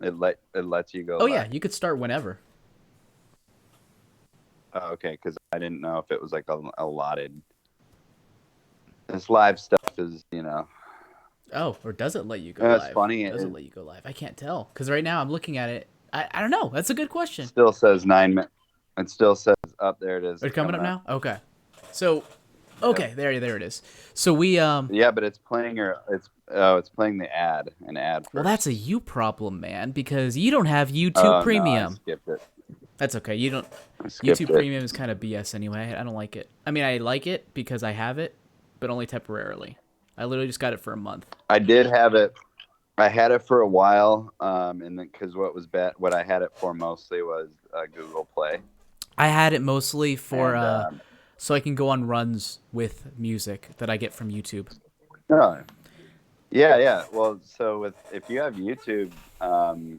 It lets you go Oh live. yeah, you could start whenever. Oh, okay, because I didn't know if it was like a allotted. This live stuff is, Oh, or does it let you go it's live? funny. Does it let you go live? I can't tell because right now I'm looking at it. I don't know. That's a good question. Still says 9 minutes. It still says up there. It is. Are It's it coming coming up up. now? Okay. So, Yep. okay, there it is. So we Yeah, but it's playing it's playing an ad well, first. that's a you problem, man, because you don't have YouTube Oh no, I Premium. skipped it. That's okay. You don't. I skipped YouTube it. Premium is kind of BS anyway. I don't like it. I mean, I like it because I have it, but only temporarily. I literally just got it for a month. I did have it. I had it for a while, and then because what I had it for mostly was Google Play, I had it mostly for and so I can go on runs with music that I get from YouTube. oh, yeah. Well, so if you have YouTube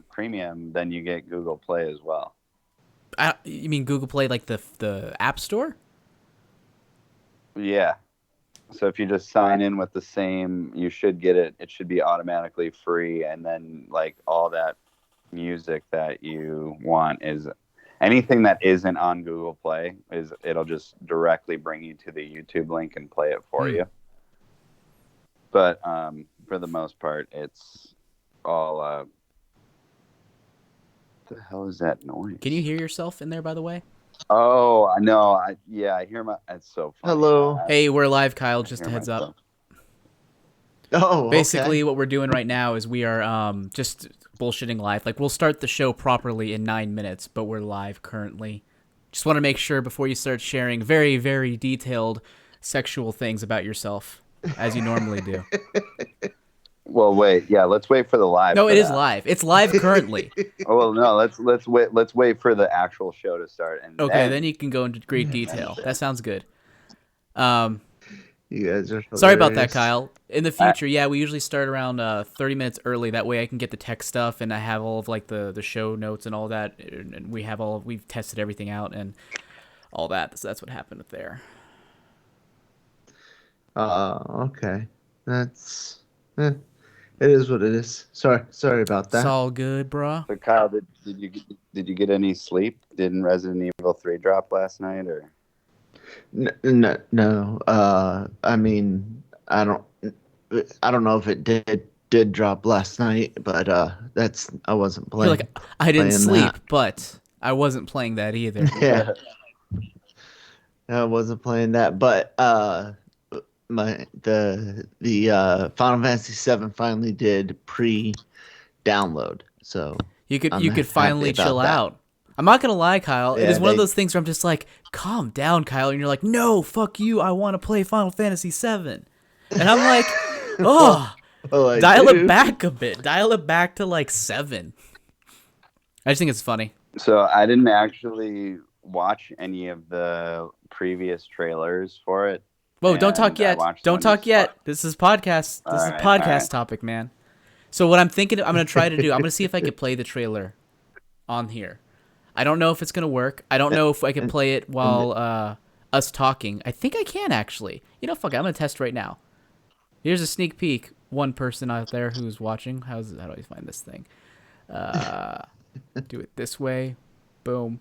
Premium, then you get Google Play as well. You mean Google Play, like the App Store? Yeah. So if you just sign in with the same, you should get it. It should be automatically free, and then like all that music that you want is anything that isn't on Google Play it'll just directly bring you to the YouTube link and play it for you. But for the most part, it's all. What the hell is that noise? Can you hear yourself in there, by the way? Oh, I know. I hear my. It's so funny. Hello. Hey, we're live, Kyle. I Just a hear heads myself. up. Oh, Basically, okay. what we're doing right now is we are just bullshitting live. Like, we'll start the show properly in 9 minutes, but we're live currently. Just want to make sure before you start sharing very, very detailed sexual things about yourself, as you normally do. Well, wait. Yeah, let's wait for the live. No, for it is that. live. It's live currently. Oh, well, no. Let's wait. Let's wait for the actual show to start, and Okay, then you can go into great then detail. share. That sounds good. You guys are Sorry about that, hilarious. Kyle. In the future, yeah, we usually start around 30 minutes early. That way I can get the tech stuff and I have all of like the show notes and all that. And we've tested everything out and all that. So that's what happened with there. Okay. That's it is what it is. Sorry about It's that. all good, bruh. So, Kyle, did you get any sleep? Didn't Resident Evil 3 drop last night, or? No. I mean, I don't know if it did drop last night, but I wasn't You're like, I didn't playing sleep, that. but I wasn't playing that either. Yeah, I wasn't playing that, but the Final Fantasy VII finally did pre-download, so You I'm could happy finally about chill that. out. I'm not gonna lie, Kyle. It Yeah, is one of those things where I'm just like, calm down, Kyle, and you're like, no, fuck you. I want to play Final Fantasy VII, and I'm like, oh, Oh, I dial do. it back a bit. Dial it back to like 7. I just think it's funny. So I didn't actually watch any of the previous trailers for it. Whoa, don't talk and I yet. watched Don't one talk this yet. This is podcast. This is a Alright, podcast alright. topic, man. So what I'm thinking, I'm gonna try to do. I'm gonna see if I can play the trailer on here. I don't know if it's gonna work. I don't know if I can play it while us talking. I think I can actually. You know, fuck it. I'm gonna test right now. Here's a sneak peek. One person out there who's watching. How do I find this thing? Do it this way. Boom.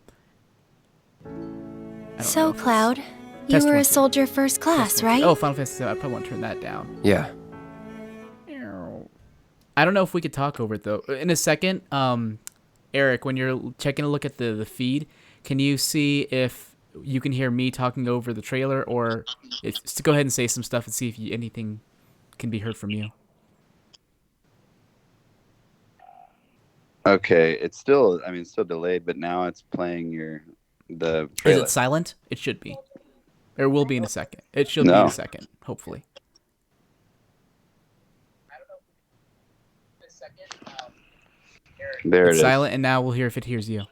So, Cloud, you Test were one, a two. soldier first class, right? Oh, Final Fantasy VII. I probably want to turn that down. Yeah. I don't know if we could talk over it though. In a second, Eric, when you're checking a look at the feed, can you see if you can hear me talking over the trailer, or just go ahead and say some stuff and see if anything can be heard from you. Okay, it's still delayed, but now it's playing the Is trailer. it silent? It should be. Or will be in a second. It should be No. in a second, hopefully. There It's it is. silent, and now we'll hear if it hears you.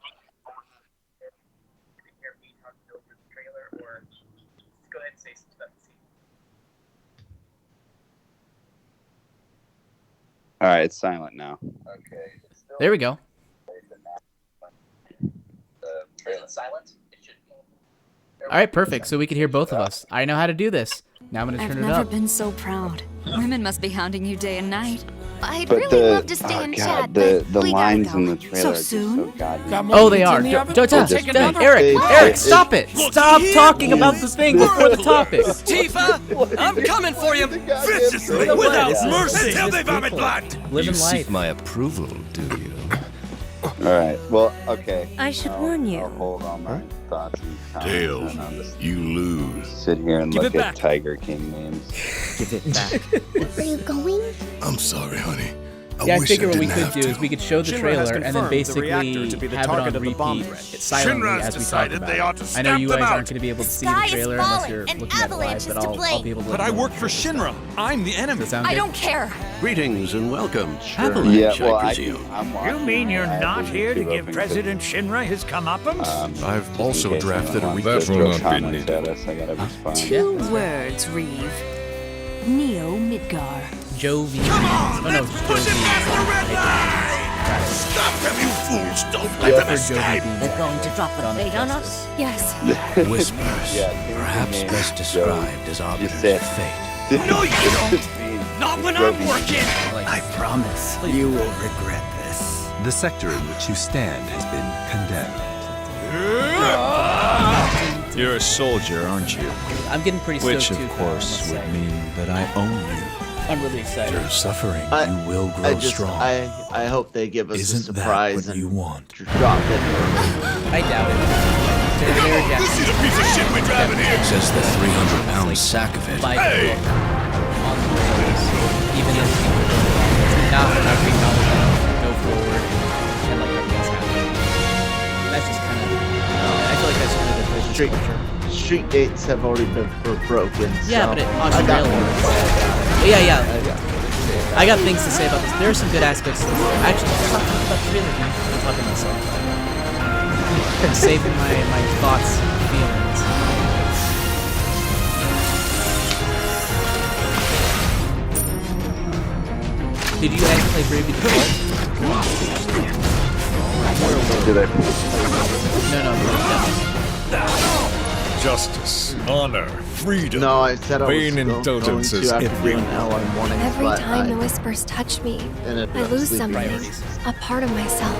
All right, it's silent now. Okay. There we go. All right, perfect. So we can hear both of us. I know how to do this. Now I'm going to I've turn it never up. been so proud. Women must be hounding you day and night. I'd But really love to stay oh and God, chat, the but we gotta lines go. in the trailer So are just soon? so goddamn. Got more Oh, they meat are. in the oven? Don't, I'll take another. Eric, It- stop it! Stop talking about the thing before the topic. Tifa, I'm coming for you viciously, You know what? without This is- mercy, this is until they people. vomit blood. Living You life. seek my approval, do you? All right. Well, okay. I should warn you. I'll hold all my thoughts and comments. Tails, and I'll just you lose. sit here and Give look it at back. Tiger King memes. Give it back. Are you going? I'm sorry, honey. Yeah, I wish figure what we didn't could have do to. is we could show the Shinra has trailer and then confirmed the basically reactor to be the have it target on of the bomb repeat threat. silently Shinra's as we talk decided about they it. ought to I know stamp you them guys out. aren't going to be able to see the sky is trailer unless falling you're and looking at it live, avalanches but to I'll blame. be able to. But I work for Shinra. I'm the Does enemy. that sound I good? don't care. Greetings and welcome. Yeah, Avalanche, well, I presume. I'm You watching mean you're it. I have not the here to YouTube give open, President Shinra his comeuppance? I've just in also case drafted anyone a wants to That will throw not be comments needed. at us, I gotta respond. Two words, Reeve. Neo Midgar. Jovi. Come on, Oh, no, let's it's push it Jovi. past the red line! Stop them, you fools! Don't I let them prefer Jovi escape! being They're going to drop a done bait on justice. us? Yes. Whispers, Yeah, perhaps name best is described as Just arbiters say of it. fate. No, you don't! Not when I'm working! I promise you will regret this. The sector in which you stand has been condemned. You're a soldier, aren't you? I'm getting pretty stoked Which, too. of for it, I course, must would say. mean that I own you. I'm really excited. Through suffering, I- you will grow I just strong. I hope they give us a Isn't that surprise what you and want? drop it. I doubt it. They're This is a piece of shit we're driving here! Says the 300-pound sack of it. by Hey! the book on the rails, even if people don't not acknowledge that, go forward, and like everything's happening. And that's just kind of, I feel like that's kind of the business Street, culture. street dates have already been broken. Yeah, so but on I got trailer. one. Yeah. I got things to say about this. There are some good aspects to this. Actually, let's not talk about the trailer. I'm talking myself. I'm saving my thoughts and feelings. Did you guys play Bravely Default? Did I? No. Justice, honor, freedom. No, I said I was Vain going indulgences to after every doing L on morning, Every but time the I whispers touch me, ended I up lose sleeping. something. Priorities. A part of myself.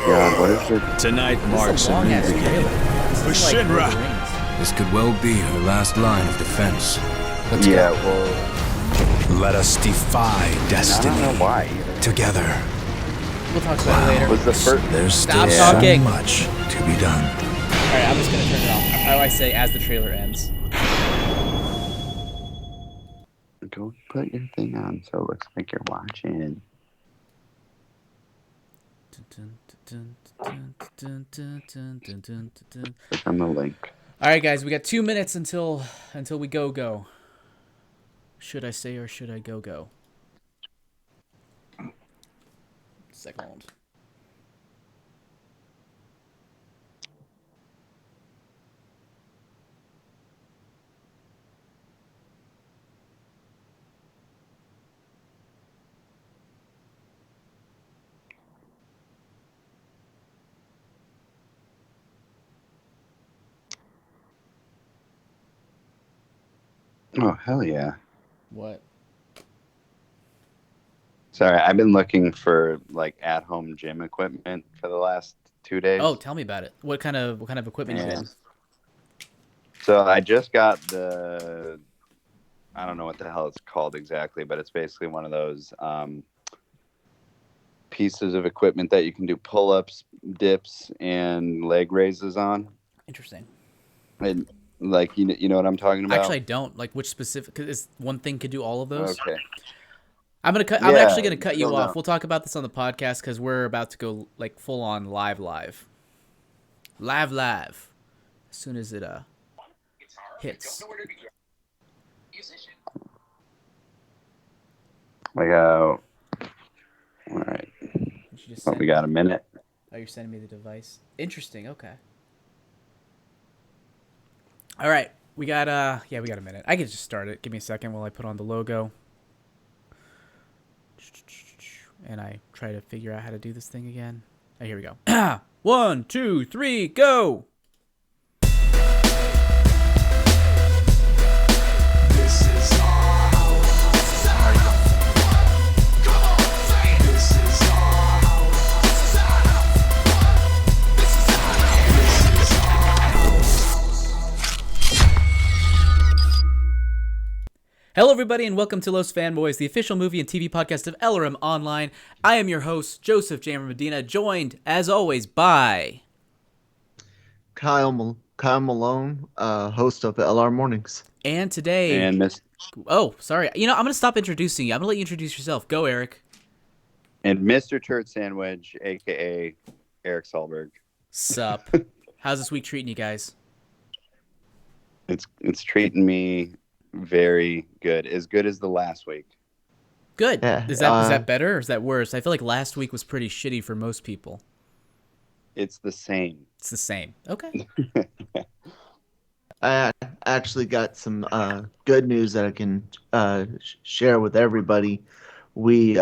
God, what is it? Tonight marks a Long new ass beginning. trailer. This For is like Lord of the Shinra. Rings. This could well be her last line of defense. Let's Yeah, go. well, Let us defy I don't know destiny why. Either. together. We'll talk about it later. Was the first? There's Stop still talking. so much to be done. Alright, I'm just gonna turn it off. How do I say as the trailer ends? Go put your thing on so it looks like you're watching. Click on the link. Alright guys, we got 2 minutes until we go. Should I say or should I go? Second. Oh hell yeah! What? Sorry, I've been looking for like at-home gym equipment for the last 2 days. Oh, tell me about it. What kind of equipment you Yeah. getting? So I just got the, I don't know what the hell it's called exactly, but it's basically one of those pieces of equipment that you can do pull-ups, dips, and leg raises on. Interesting. And like you know what I'm talking about? Actually, I don't. Like which specific? Cause is one thing could do all of those? Okay. I'm Yeah, actually gonna cut you still off. don't. We'll talk about this on the podcast because we're about to go like full on live. As soon as it hits. Like all right. You just Well, send we got a minute. Oh, you're sending me the device. Interesting. Okay. All right. We got we got a minute. I can just start it. Give me a second while I put on the logo. And I try to figure out how to do this thing again. Oh, here we go. 1, 2, 3, go. Hello, everybody, and welcome to Los Fanboys, the official movie and TV podcast of LRM Online. I am your host, Joseph Jammer Medina, joined, as always, by... Kyle Malone, host of LR Mornings. And today... And Miss Oh, sorry. I'm going to stop introducing you. I'm going to let you introduce yourself. Go, Eric. and Mr. Turd Sandwich, a.k.a. Eric Solberg. Sup. How's this week treating you guys? It's treating me very good. As good as the last week. Good. Yeah, Is that better or is that worse? I feel like last week was pretty shitty for most people. It's the same. It's the same. Okay. I actually got some good news that I can share with everybody. We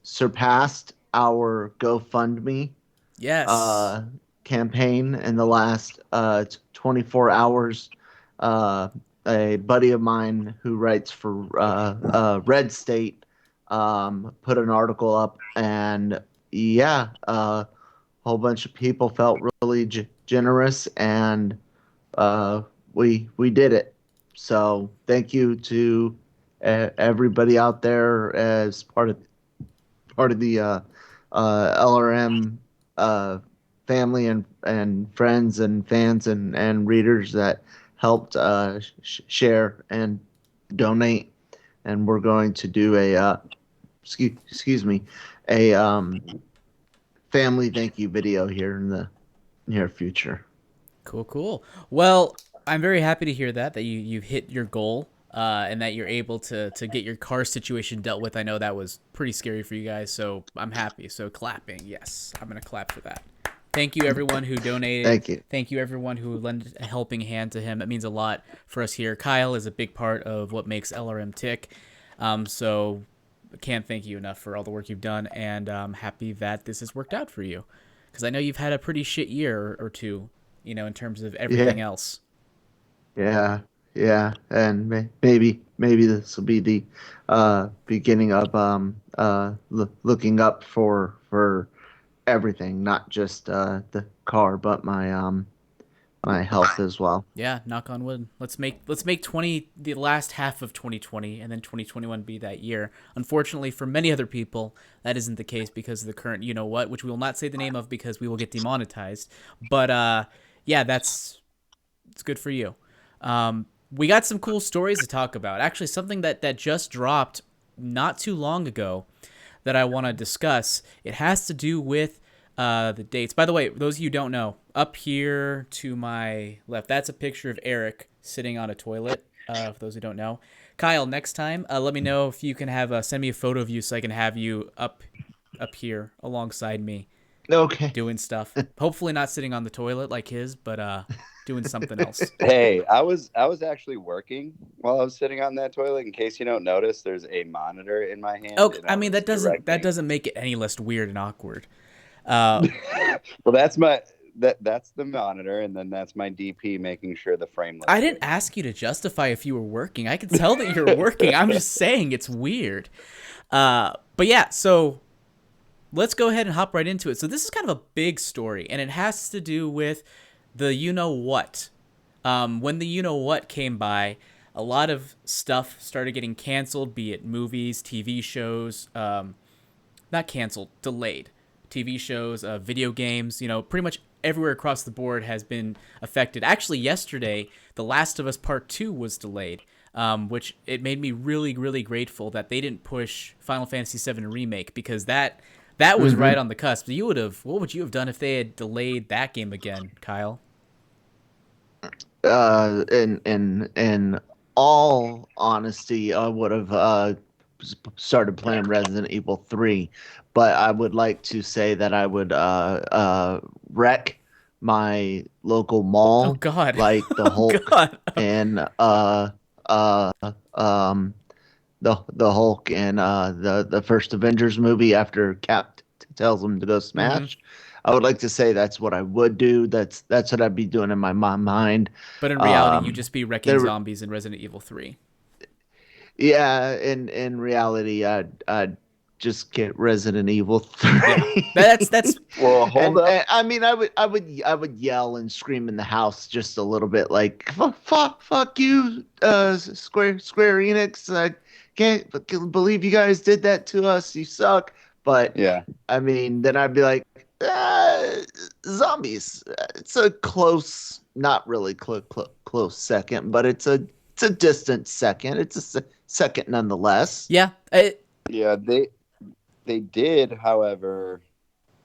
surpassed our GoFundMe Yes. campaign in the last 24 hours. A buddy of mine who writes for Red State put an article up, and a whole bunch of people felt really generous, and we did it. So thank you to everybody out there as part of the LRM family and friends and fans and readers that helped share and donate. And we're going to do a family thank you video here in the near future. Cool. Well, I'm very happy to hear that you've hit your goal and that you're able to get your car situation dealt with. I know that was pretty scary for you guys, so I'm happy. So clapping, yes, I'm gonna clap for that. Thank you, everyone who donated. Thank you. Thank you, everyone who lent a helping hand to him. It means a lot for us here. Kyle is a big part of what makes LRM tick. So I can't thank you enough for all the work you've done, and I'm happy that this has worked out for you. Because I know you've had a pretty shit year or two, in terms of everything else. Yeah, and maybe this will be the beginning of looking up for everything, not just the car, but my health as well. Yeah, knock on wood. Let's make the last half of 2020 and then 2021 be that year. Unfortunately, for many other people, that isn't the case because of the current which we will not say the name of because we will get demonetized. But it's good for you. We got some cool stories to talk about. Actually, something that just dropped not too long ago that I want to discuss. It has to do with the dates. By the way, those of you who don't know, up here to my left, that's a picture of Eric sitting on a toilet, for those who don't know. Kyle, next time, let me know if you can send me a photo of you so I can have you up here alongside me. Okay. Doing stuff. Hopefully not sitting on the toilet like his, but doing something else. Hey, I was actually working while I was sitting on that toilet. In case you don't notice, there's a monitor in my hand. Oh, I mean that doesn't make it any less weird and awkward. Well, that's the monitor, and then that's my DP making sure the frame. I didn't ask you to justify if you were working. I can tell that you're working. I'm just saying it's weird. But yeah, so let's go ahead and hop right into it. So this is kind of a big story, and it has to do with the you-know-what. When the you-know-what came by, a lot of stuff started getting canceled, be it movies, TV shows, not canceled, delayed. TV shows, video games, pretty much everywhere across the board has been affected. Actually, yesterday, The Last of Us Part 2 was delayed, which it made me really, really grateful that they didn't push Final Fantasy VII Remake because that was right on the cusp. What would you have done if they had delayed that game again, Kyle? In all honesty, I would have started playing Resident Evil 3, but I would like to say that I would wreck my local mall. Oh God! Like the Hulk and the Hulk and the first Avengers movie after Cap tells him to go smash. I would like to say that's what I would do. That's what I'd be doing in my mind. But in reality, you'd just be wrecking zombies in Resident Evil 3. Yeah, in reality, I'd just get Resident Evil 3. Yeah. That's Well, hold up. And, I mean, I would yell and scream in the house just a little bit, like fuck you, Square Enix. I can't believe you guys did that to us. You suck. But Yeah. I mean, then I'd be like, zombies. It's a close, not really close second, but it's a distant second. It's a second nonetheless. yeah. Yeah, they did, however,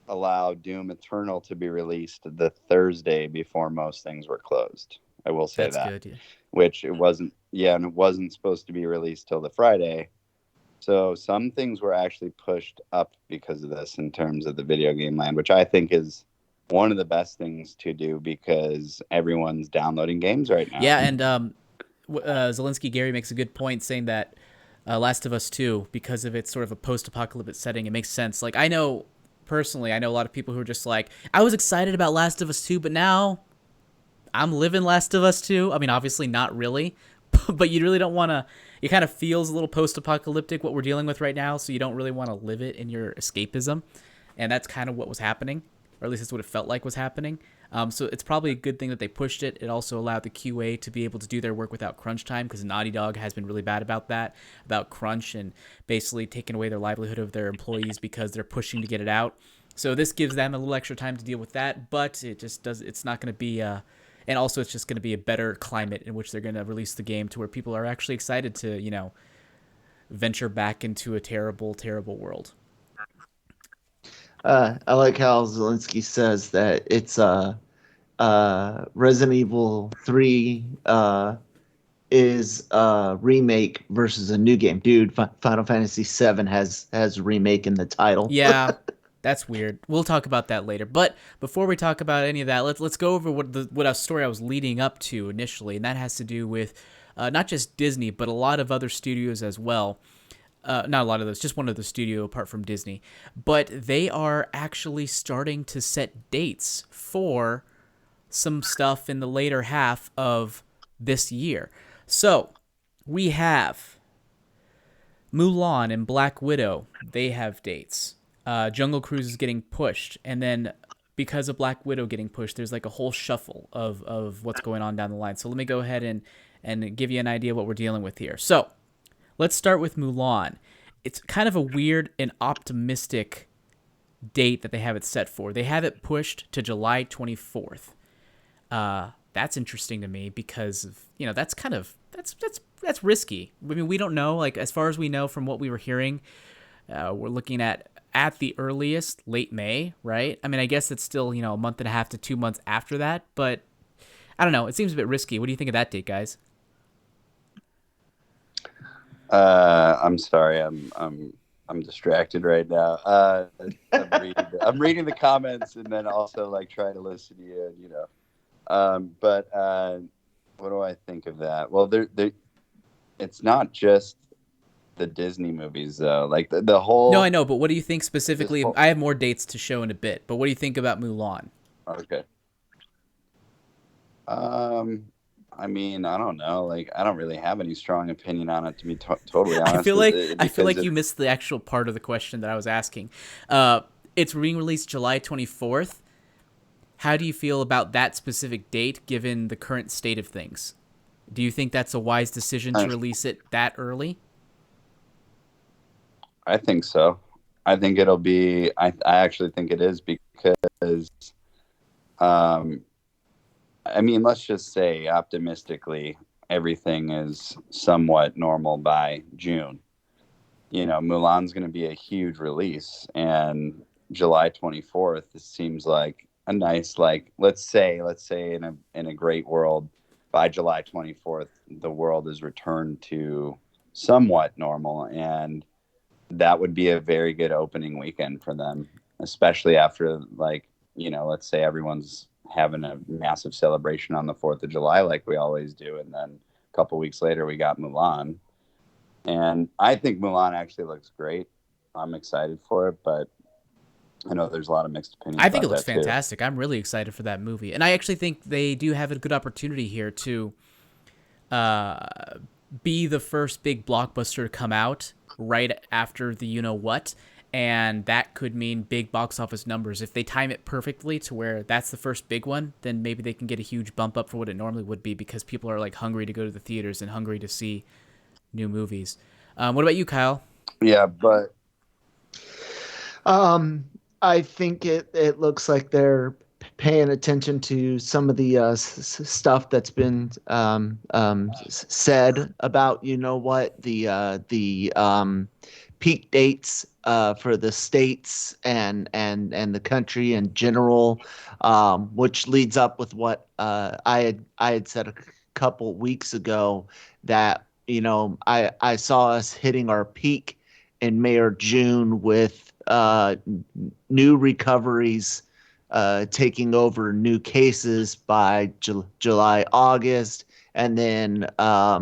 allow Doom Eternal to be released the Thursday before most things were closed. I will say That's that. good. Yeah. Which it wasn't. Yeah, and it wasn't supposed to be released till the Friday. So some things were actually pushed up because of this in terms of the video game land, which I think is one of the best things to do because everyone's downloading games right now. Yeah, and Zelensky Gary makes a good point saying that Last of Us 2, because of its sort of a post-apocalyptic setting, it makes sense. Like, I know personally, I know a lot of people who are just like, I was excited about Last of Us 2, but now I'm living Last of Us 2. I mean, obviously not really, but you really don't want to. It kind of feels a little post-apocalyptic what we're dealing with right now, so you don't really want to live it in your escapism, and that's kind of what was happening, or at least that's what it felt like was happening. So it's probably a good thing that they pushed it. It also allowed the QA to be able to do their work without crunch time, because Naughty Dog has been really bad about that, about crunch and basically taking away their livelihood of their employees because they're pushing to get it out. So this gives them a little extra time to deal with that, but it just does. It's not going to be and also it's just going to be a better climate in which they're going to release the game to where people are actually excited to, venture back into a terrible, terrible world. I like how Zelensky says that it's Resident Evil 3 is a remake versus a new game. Dude, Final Fantasy VII has a remake in the title. Yeah. That's weird. We'll talk about that later. But before we talk about any of that, let's go over what a story I was leading up to initially, and that has to do with not just Disney, but a lot of other studios as well. Not a lot of those, just one other studio apart from Disney. But they are actually starting to set dates for some stuff in the later half of this year. So we have Mulan and Black Widow. They have dates. Jungle Cruise is getting pushed, and then because of Black Widow getting pushed, there's like a whole shuffle of what's going on down the line. So let me go ahead and give you an idea of what we're dealing with here. So let's start with Mulan. It's kind of a weird and optimistic date that they have it set for. They have it pushed to July 24th. That's interesting to me because that's kind of that's risky. I mean, we don't know. Like, as far as we know from what we were hearing, we're looking at the earliest late May, right? I mean, I guess it's still a month and a half to 2 months after that, but I don't know. It seems a bit risky. What do you think of that date, guys? I'm sorry. I'm distracted right now. I'm reading the comments and then also like trying to listen to you. But what do I think of that? Well, it's not just the Disney movies though. Like the whole. No, I know, but what do you think specifically? I have more dates to show in a bit, but what do you think about Mulan? Okay. I mean, I don't know. Like, I don't really have any strong opinion on it, to be totally honest. I feel like you missed the actual part of the question that I was asking. It's being released July 24th. How do you feel about that specific date, given the current state of things? Do you think that's a wise decision to release it that early? I think so. I think it'll be. I actually think it is because. I mean, let's just say optimistically, everything is somewhat normal by June. Mulan's going to be a huge release, and July 24th, it seems like a nice, like, let's say in a great world, by July 24th, the world is returned to somewhat normal, and that would be a very good opening weekend for them, especially after, like, let's say everyone's having a massive celebration on the 4th of July like we always do, and then a couple weeks later we got Mulan, and I think Mulan actually looks great. I'm excited for it, but I know there's a lot of mixed opinions. I think it looks fantastic too. I'm really excited for that movie, and I actually think they do have a good opportunity here to be the first big blockbuster to come out right after the you-know-what, and that could mean big box office numbers. If they time it perfectly to where that's the first big one, then maybe they can get a huge bump up for what it normally would be because people are like hungry to go to the theaters and hungry to see new movies. What about you, Kyle? Yeah, but I think it looks like they're paying attention to some of the stuff that's been said about the peak dates for the states and the country in general, which leads up with what I had said a couple weeks ago that I saw us hitting our peak in May or June with new recoveries taking over new cases by July, August. And then by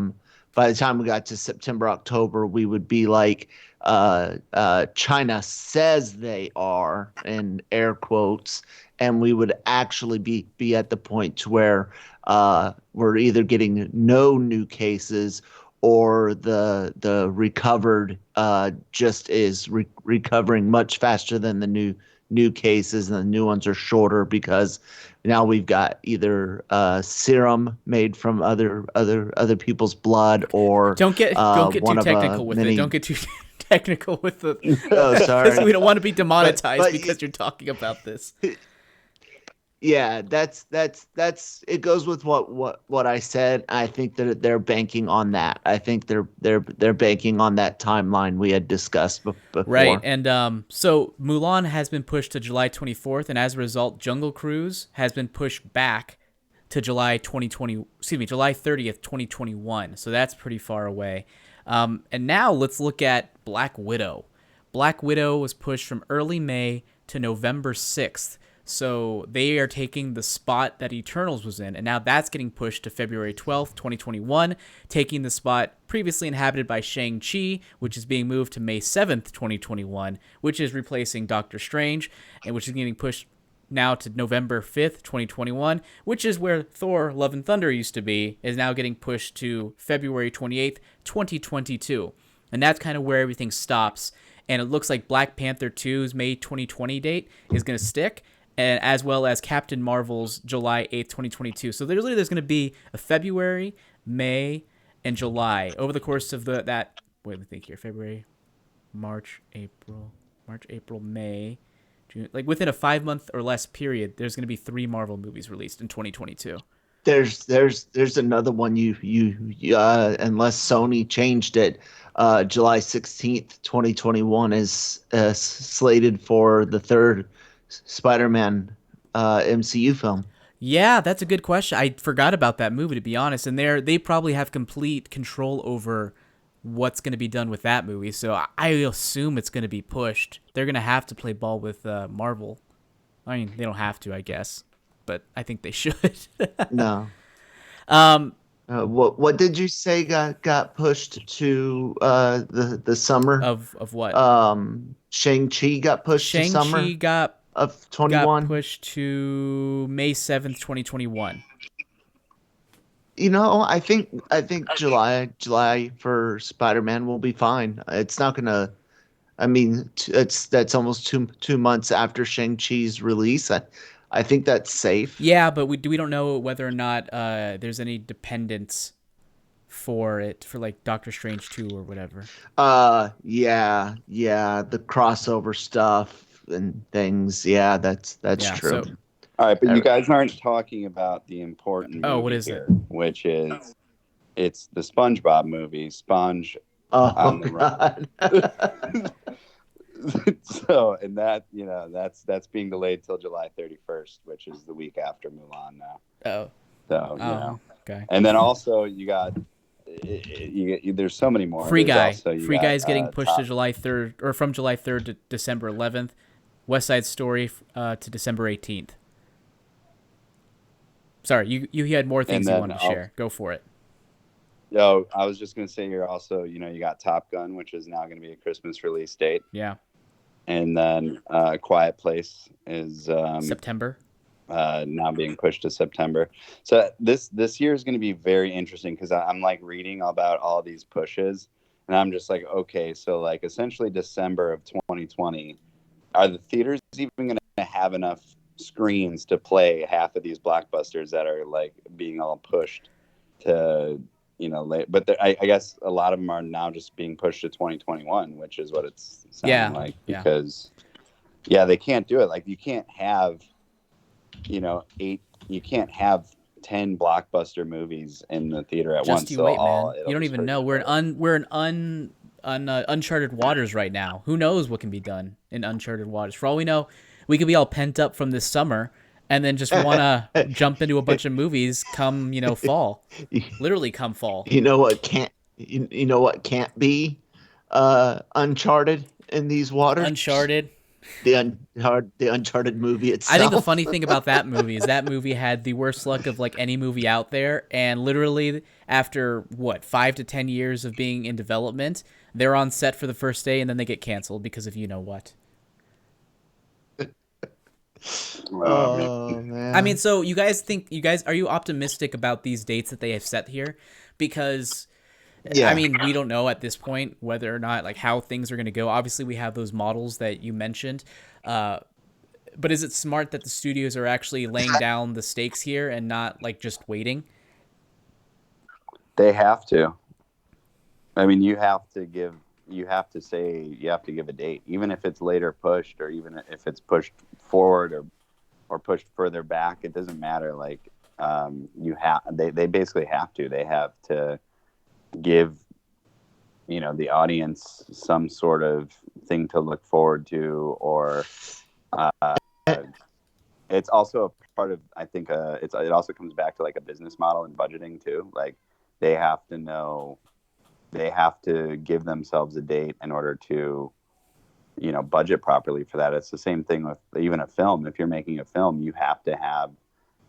the time we got to September, October, we would be like China says they are, in air quotes. And we would actually be at the point to where we're either getting no new cases or the recovered just is recovering much faster than the new cases, and the new ones are shorter because now we've got either serum made from other people's blood or Don't get too technical with it. Don't get too technical with the. Oh, sorry. We don't want to be demonetized But because you're talking about this. Yeah, that's it goes with what I said. I think that they're banking on that. I think they're banking on that timeline we had discussed before. Right, and so Mulan has been pushed to July 24th, and as a result, Jungle Cruise has been pushed back to July 30th, 2021. So that's pretty far away. And now let's look at Black Widow. Black Widow was pushed from early May to November 6th. So they are taking the spot that Eternals was in, and now that's getting pushed to February 12th, 2021, taking the spot previously inhabited by Shang-Chi, which is being moved to May 7th, 2021, which is replacing Doctor Strange, and which is getting pushed now to November 5th, 2021, which is where Thor Love and Thunder used to be, is now getting pushed to February 28th, 2022. And that's kind of where everything stops. And it looks like Black Panther 2's May 2020 date is going to stick, and as well as Captain Marvel's July 8th, 2022. So there's going to be a February, May, and July over the course of wait, let me think here. February, March, April, May, June. Like within a 5-month or less period, there's going to be 3 Marvel movies released in 2022. There's another one you unless Sony changed it, July 16th, 2021 is slated for the third Spider-Man MCU film. Yeah, that's a good question. I forgot about that movie, to be honest. And they probably have complete control over what's going to be done with that movie. So I assume it's going to be pushed. They're going to have to play ball with Marvel. I mean, they don't have to, I guess, but I think they should. No. What did you say got pushed to the summer of what? Shang-Chi got pushed to summer. Shang-Chi got of 21 got pushed to May 7th, 2021. I think July for Spider-Man will be fine. It's not gonna. I mean, that's almost two months after Shang-Chi's release. I think that's safe. Yeah, but we don't know whether or not there's any dependence for it for like Doctor Strange 2 or whatever. Yeah, the crossover stuff and things. Yeah, that's true. So, all right, but you guys aren't talking about the important movie what is here, it? Which is it's the SpongeBob movie, Sponge on the God. Run. So, and that that's being delayed till July 31st, which is the week after Mulan now. Oh. So okay. And then also you got there's so many more. Free Guy. Also, Free Guy is getting pushed to July 3rd, or from July 3rd to December 11th. West Side Story to December 18th. Sorry, you had more things you wanted to share. Go for it. Yo, I was just going to say you're also, you got Top Gun, which is now going to be a Christmas release date. Yeah. And then Quiet Place is September. now being pushed to September. So this year is going to be very interesting because I'm like reading about all these pushes, and I'm just like, okay, so like essentially December of 2020, are the theaters even going to have enough screens to play half of these blockbusters that are like being all pushed to late? But I guess a lot of them are now just being pushed to 2021, which is what it's sounding like because they can't do it. Like you can't have you can't have 10 blockbuster movies in the theater at once. You wait, man. You don't even know. We're in uncharted waters right now. Who knows what can be done in uncharted waters? For all we know, we could be all pent up from this summer and then just want to jump into a bunch of movies come, fall. Literally come fall. You know what can't be uncharted in these waters? Uncharted. The Uncharted movie itself. I think the funny thing about that movie is that movie had the worst luck of like any movie out there, and literally after 5 to 10 years of being in development, they're on set for the first day and then they get canceled because of what. Oh man. I mean, so are you optimistic about these dates that they have set here? Because I mean, we don't know at this point whether or not, like, how things are going to go. Obviously, we have those models that you mentioned. But is it smart that the studios are actually laying down the stakes here and not, like, just waiting? They have to. I mean, you have to give a date, even if it's later pushed or even if it's pushed forward or pushed further back. It doesn't matter. Like, they basically have to. They have to give the audience some sort of thing to look forward to, or it's also a part of, I think, it also comes back to like a business model and budgeting too. Like they have to give themselves a date in order to budget properly for that. It's the same thing with even a film. If you're making a film, you have to have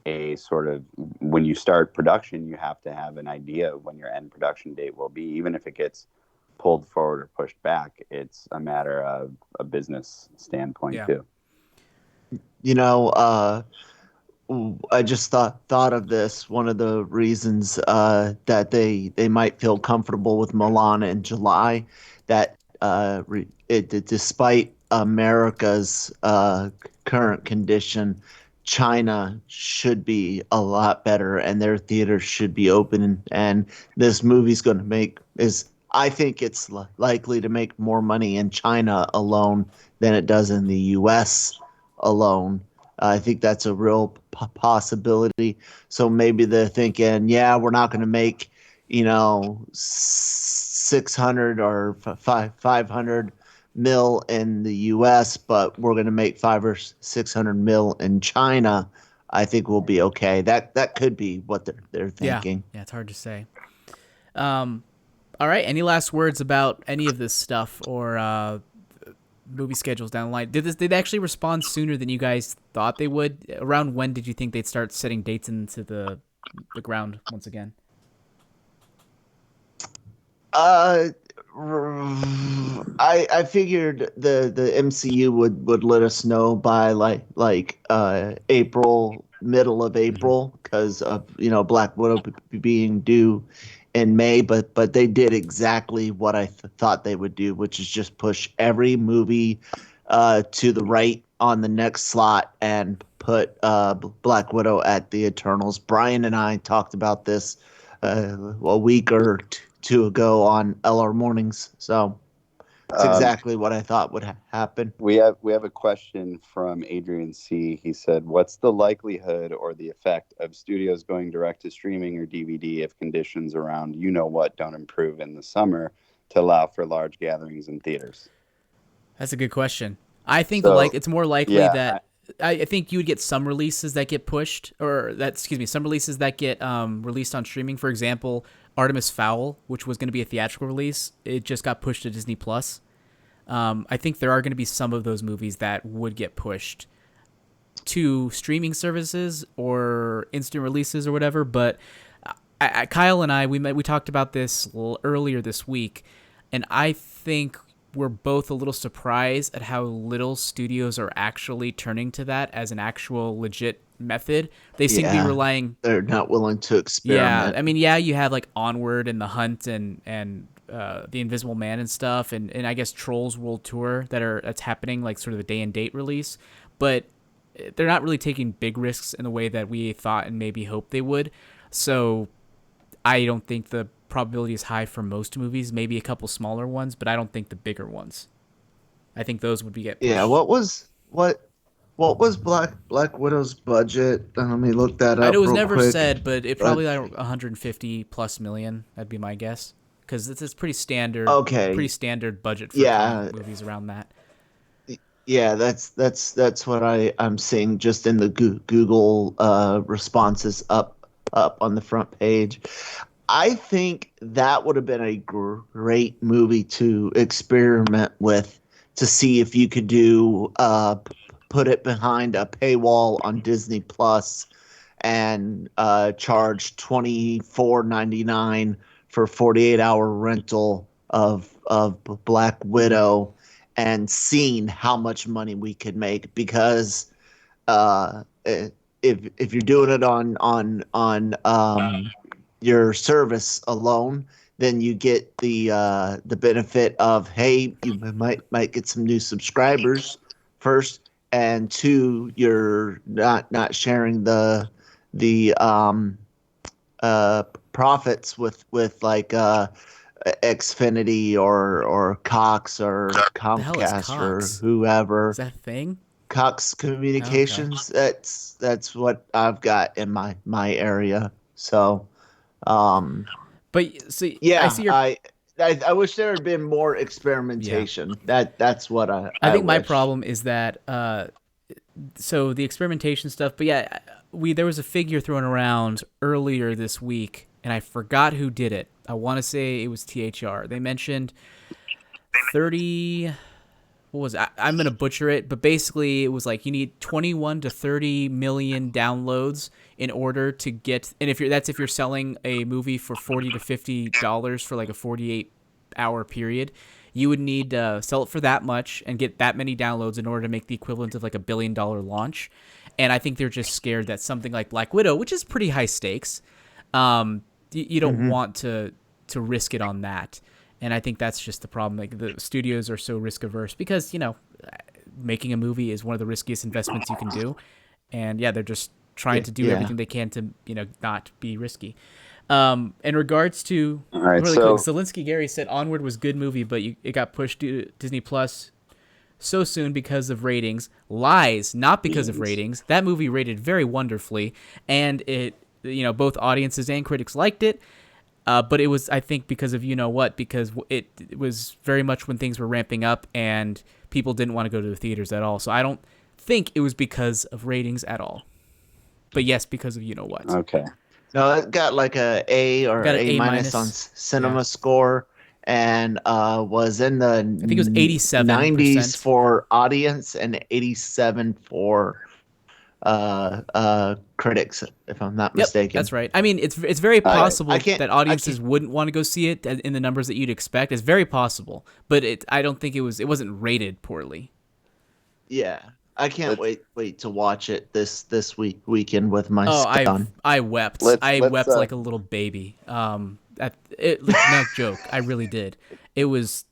a sort of, when you start production, you have to have an idea of when your end production date will be. Even if it gets pulled forward or pushed back, it's a matter of a business standpoint too. I just thought of this. One of the reasons that they might feel comfortable with Milan in July, that despite America's current condition, China should be a lot better, and their theaters should be open. And this movie's going to I think it's likely to make more money in China alone than it does in the U.S. alone. I think that's a real possibility. So maybe they're thinking, we're not going to make, 600 or 500 mil in the U.S., but we're going to make 500 or 600 mil in China. I think we'll be okay. That could be what they're thinking. Yeah, it's hard to say. All right. Any last words about any of this stuff or movie schedules down the line? Did they actually respond sooner than you guys thought they would? Around when did you think they'd start setting dates into the ground once again? I figured the MCU would let us know by like April, middle of April, because of Black Widow being due in May, but they did exactly what I thought they would do, which is just push every movie to the right on the next slot and put Black Widow at the Eternals. Brian and I talked about this a week or two ago on LR Mornings, so it's exactly what I thought would happen. We have a question from Adrian C. He said, "What's the likelihood or the effect of studios going direct to streaming or DVD if conditions around don't improve in the summer to allow for large gatherings in theaters?" That's a good question. I think it's more likely that I think you would get some releases that get pushed, some releases that get released on streaming. For example, Artemis Fowl, which was going to be a theatrical release, it just got pushed to Disney Plus. I think there are going to be some of those movies that would get pushed to streaming services or instant releases or whatever. But Kyle and I, we talked about this earlier this week, and I think we're both a little surprised at how little studios are actually turning to that as an actual legit method. They seem to be relying. They're not willing to experiment. Yeah, I mean, you have like Onward and The Hunt and The Invisible Man and stuff, and I guess Trolls World Tour that's happening like sort of a day and date release, but they're not really taking big risks in the way that we thought and maybe hoped they would. So I don't think the probability is high for most movies. Maybe a couple smaller ones, but I don't think the bigger ones. I think those would get pushed. Yeah, what was Black Widow's budget? Let me look that up. I know it was real never quick. said, but it probably like 150 plus million. That'd be my guess, because it's pretty standard. Okay. Pretty standard budget for kind of movies around that. Yeah, that's what I'm seeing just in the Google responses up on the front page. I think that would have been a great movie to experiment with, to see if you could do put it behind a paywall on Disney Plus and charge $24.99 for 48-hour rental of Black Widow, and seeing how much money we could make. Because if you're doing it on your service alone, then you get the benefit of, hey, you might get some new subscribers first, and two, you're not sharing the profits with like Xfinity or Cox or Comcast or whoever. Is that a thing? Cox Communications. Okay. That's what I've got in my area. So, but see, yeah, I see I wish there had been more experimentation. Yeah. That's what I think wish. my problem is that so the experimentation stuff. But yeah, there was a figure thrown around earlier this week, and I forgot who did it. I want to say it was THR. They mentioned 30. What was it? I'm going to butcher it, but basically it was like you need 21 to 30 million downloads in order to get, and if you're selling a movie for $40 to $50 for like a 48-hour period, you would need to sell it for that much and get that many downloads in order to make the equivalent of like $1 billion launch. And I think they're just scared that something like Black Widow, which is pretty high stakes, you don't want to risk it on that. And I think that's just the problem. Like, the studios are so risk averse because, making a movie is one of the riskiest investments you can do. And yeah, they're just trying to do everything they can to, not be risky. In regards to, quick, Zelensky Gary said Onward was good movie, but it got pushed to Disney Plus so soon because of ratings. Lies, not because of ratings. That movie rated very wonderfully, and it, both audiences and critics liked it. But it was, I think, because of because it was very much when things were ramping up and people didn't want to go to the theaters at all. So I don't think it was because of ratings at all. But yes, because of what. Okay. No, it got like A or A minus on Cinema Score, and was in the I think it was 87% 90s for audience and 87 for critics, if I'm not mistaken. That's right. I mean, it's very possible that audiences wouldn't want to go see it in the numbers that you'd expect. It's very possible, but I don't think it wasn't rated poorly. Yeah, I can't wait to watch it this weekend with my son. I wept. I wept like a little baby. No joke. I really did. It was.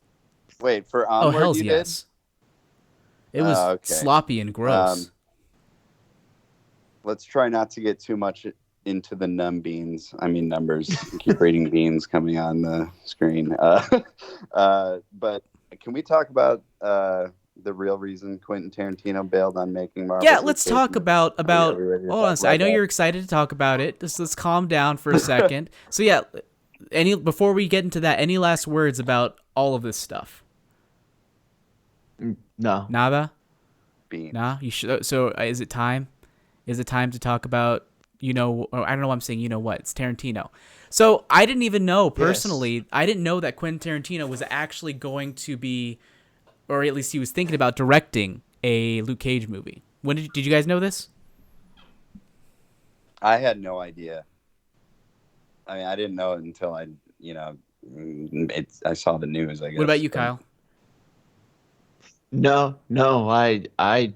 Wait, for Onward, oh hell's you yes. Did? It was sloppy and gross. Let's try not to get too much into the numbers. Keep reading beans coming on the screen. But can we talk about the real reason Quentin Tarantino bailed on making Marvel? Yeah, let's talk about. Hold on, I know you're excited to talk about it. Let's calm down for a second. So yeah, before we get into that, any last words about all of this stuff? No. Nada. Beans. Nah. You should. So is it time? Is it time to talk about, or I don't know why I'm saying what? It's Tarantino. So I didn't even know, personally, I didn't know that Quentin Tarantino was actually going to be, or at least he was thinking about directing a Luke Cage movie. When did you guys know this? I had no idea. I didn't know it until I saw the news, I guess. What about you, Kyle? No, I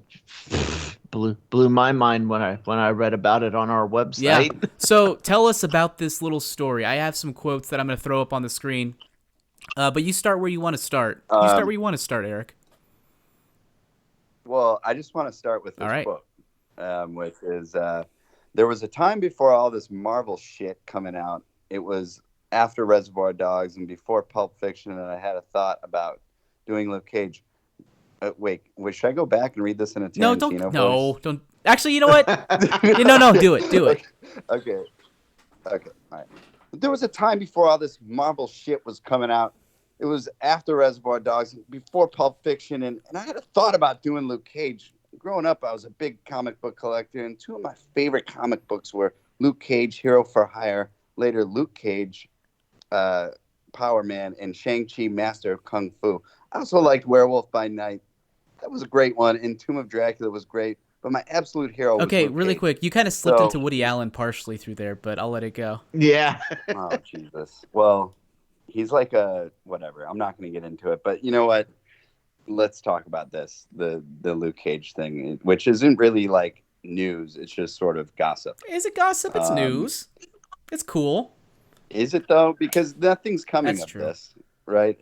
blew my mind when I read about it on our website. Yeah. So tell us about this little story. I have some quotes that I'm going to throw up on the screen. But you start where you want to start. You start where you want to start, Eric. Well, I just want to start with this All right. quote, which is, there was a time before all this Marvel shit coming out. It was after Reservoir Dogs and before Pulp Fiction, and I had a thought about doing Luke Cage. Wait, should I go back and read this in a Tarantino voice? No, don't. Actually, you know what? No, do it. Okay, all right. There was a time before all this Marvel shit was coming out. It was after Reservoir Dogs, before Pulp Fiction, and I had a thought about doing Luke Cage. Growing up, I was a big comic book collector, and two of my favorite comic books were Luke Cage, Hero for Hire, later Luke Cage, Power Man, and Shang-Chi, Master of Kung Fu. I also liked Werewolf by Night. That was a great one, and Tomb of Dracula was great, but my absolute hero was Okay, Luke really Cage. quick. You kind of slipped into Woody Allen partially through there, but I'll let it go. Yeah. Oh, Jesus. Well, he's like a whatever. I'm not going to get into it, but you know what? Let's talk about this, the Luke Cage thing, which isn't really like news. It's just sort of gossip. Is it gossip? It's news. It's cool. Is it though? Because nothing's coming That's of true. this, right?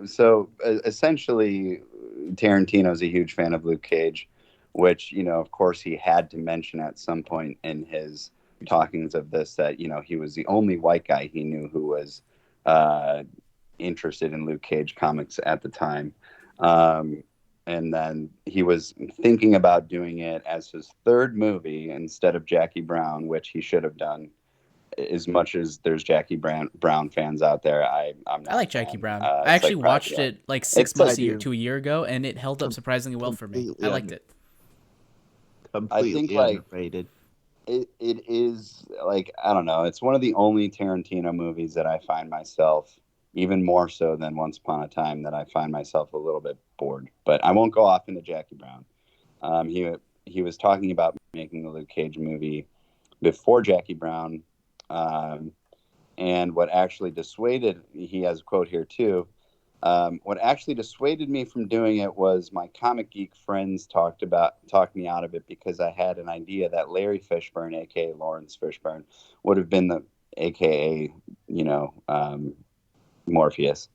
So essentially, Tarantino's a huge fan of Luke Cage, which, of course he had to mention at some point in his talkings of this, that, he was the only white guy he knew who was interested in Luke Cage comics at the time. And then he was thinking about doing it as his third movie instead of Jackie Brown, which he should have done. As much as there's Jackie Brown fans out there, I'm not. I like Jackie Brown. I actually watched it like 6 months to a year ago, and it held up surprisingly well for me. I liked it. Completely underrated. It is like, I don't know. It's one of the only Tarantino movies that I find myself, even more so than Once Upon a Time, that I find myself a little bit bored. But I won't go off into Jackie Brown. He was talking about making the Luke Cage movie before Jackie Brown. And what actually dissuaded, he has a quote here too, what actually dissuaded me from doing it was my comic geek friends talked me out of it, because I had an idea that Larry Fishburne, aka Lawrence Fishburne, would have been the aka Morpheus,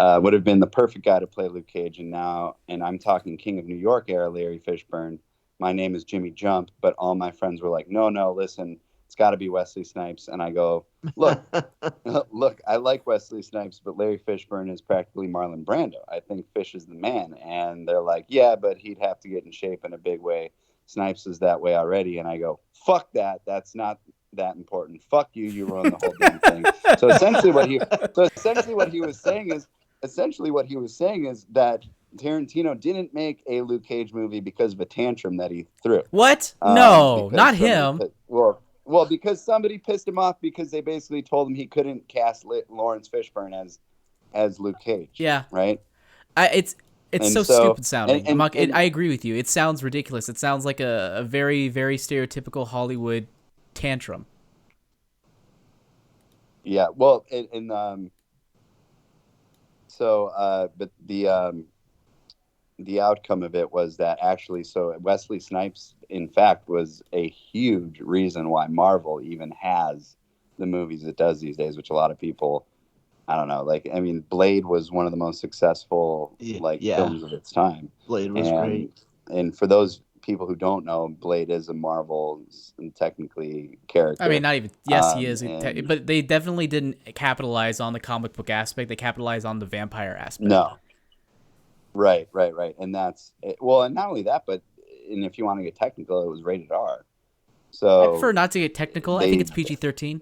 would have been the perfect guy to play Luke Cage. And I'm talking King of New York era Larry Fishburne. My name is Jimmy Jump, but all my friends were like, no, listen, it's got to be Wesley Snipes. And I go, look, I like Wesley Snipes, but Larry Fishburne is practically Marlon Brando. I think Fish is the man. And they're like, yeah, but he'd have to get in shape in a big way. Snipes is that way already. And I go, fuck that. That's not that important. Fuck you. You ruined the whole damn thing. So essentially what he was saying is that Tarantino didn't make a Luke Cage movie because of a tantrum that he threw. What? No, not him. Well, because somebody pissed him off because they basically told him he couldn't cast Lawrence Fishburne as Luke Cage. Yeah. Right? It's so stupid sounding. I agree with you. It sounds ridiculous. It sounds like a very, very stereotypical Hollywood tantrum. Yeah. Well, but the outcome of it was that actually, so Wesley Snipes, in fact, was a huge reason why Marvel even has the movies it does these days, which a lot of people, I don't know, Blade was one of the most successful films of its time. Blade was great. And for those people who don't know, Blade is a Marvel technically character. I mean, not even. Yes, he is. But they definitely didn't capitalize on the comic book aspect. They capitalized on the vampire aspect. No. Right. And that's it. Well, and not only that, but if you want to get technical, it was rated R. So I prefer not to get technical. I think it's PG-13.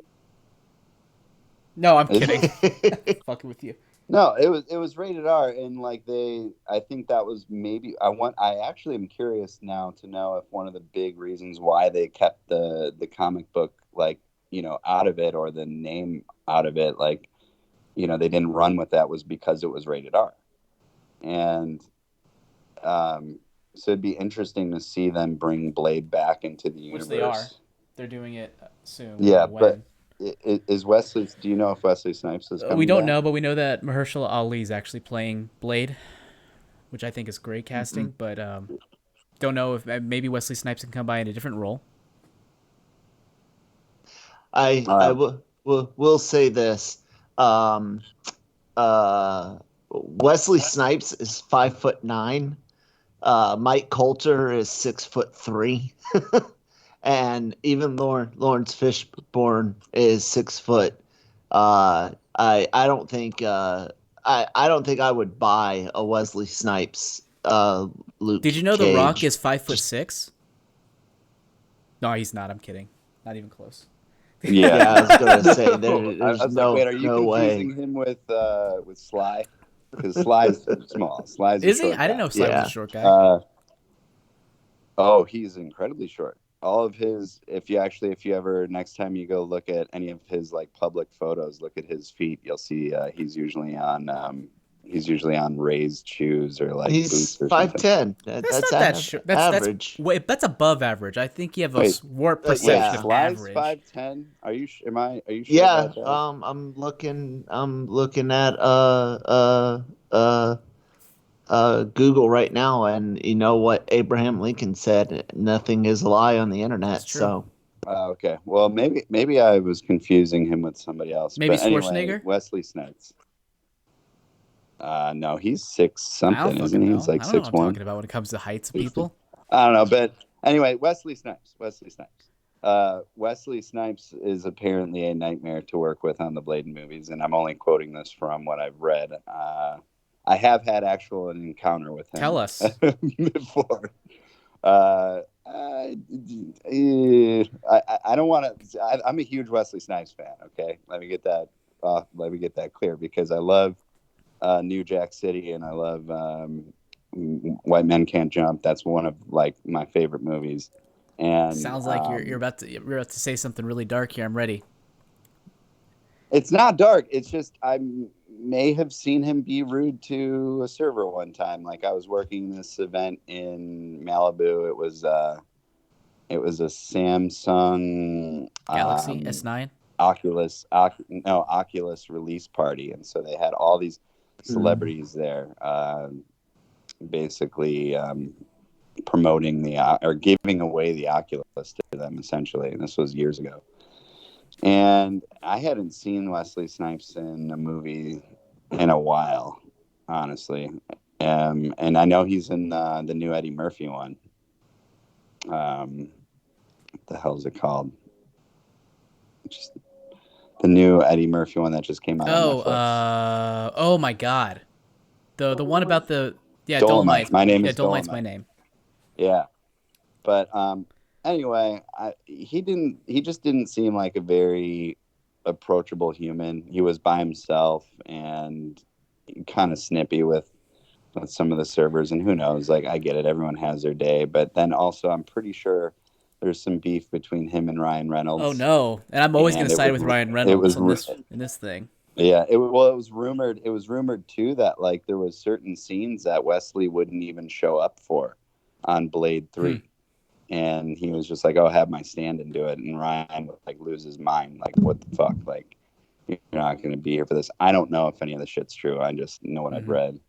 No, I'm kidding. Fucking with you. No, it was rated R, and I think that was maybe I actually am curious now to know if one of the big reasons why they kept the comic book out of it, or the name out of it, they didn't run with that, was because it was rated R. And so it'd be interesting to see them bring Blade back into the universe. Which they are. They're doing it soon. Yeah, but is Wesley? Do you know if Wesley Snipes is coming We don't back? know, but we know that Mahershala Ali is actually playing Blade, which I think is great casting. Mm-hmm. But Don't know if maybe Wesley Snipes can come by in a different role. Will say this. Um, Wesley Snipes is 5'9". Mike Coulter is 6'3", and even Lawrence Fishburne is 6 foot. I don't think I don't think I would buy a Wesley Snipes Luke. Did you know Cage. The Rock is 5'6"? No, he's not. I'm kidding. Not even close. Yeah, I was gonna say there's I was no like, wait, are you no confusing way. him with Sly? Because Sly's small. Sly's a Is he? short I didn't guy. know Sly was Yeah. a short guy. Oh, he's incredibly short. All of his, if you ever next time you go look at any of his like public photos, look at his feet, you'll see he's usually on raised shoes or like He's boots or something. 5'10". That's not that short. Average. That's above average. I think you have a Wait, warped yeah. perception of Sly's average. 5'10". Are you sure Yeah, about that? I'm looking at Google right now, and you know what Abraham Lincoln said: "Nothing is a lie on the internet." That's true. So Okay. Well, maybe I was confusing him with somebody else. Maybe But anyway, Schwarzenegger? Wesley Snipes. No, he's 6 I don't something, isn't fucking he? know. He's like I don't know what I'm 6'1". talking about when it comes to heights of people. I don't know, but anyway, Wesley Snipes. Wesley Snipes is apparently a nightmare to work with on the Blade movies, and I'm only quoting this from what I've read. I have had actual encounter with him. Tell us. Before. I don't want to. I'm a huge Wesley Snipes fan. Okay, let me get that clear because I love New Jack City and I love White Men Can't Jump. That's one of like my favorite movies. And Sounds like you're about to say something really dark here. I'm ready. It's not dark. It's just I may have seen him be rude to a server one time. Like I was working this event in Malibu. It was a Samsung Galaxy S9. Oculus release party, and so they had all these celebrities there, basically promoting or giving away the Oculus to them essentially. And this was years ago. And I hadn't seen Wesley Snipes in a movie in a while, honestly. And I know he's in the new Eddie Murphy one. What the hell is it called? Just the new Eddie Murphy one that just came out on Netflix. Oh my God, the one about the Dolomite. My name is Dolomite's my name. Yeah, but anyway, he just didn't seem like a very approachable human. He was by himself and kind of snippy with some of the servers, and who knows, like I get it, everyone has their day, but then also I'm pretty sure there's some beef between him and Ryan Reynolds. Oh no, and I'm always going to side with Ryan Reynolds in this thing. Yeah, it was rumored too that like there was certain scenes that Wesley wouldn't even show up for on Blade 3. And he was just like, "Oh, have my stand-in do it." And Ryan would like lose his mind, like, "What the fuck? Like, you're not going to be here for this." I don't know if any of the shit's true. I just know what I've read.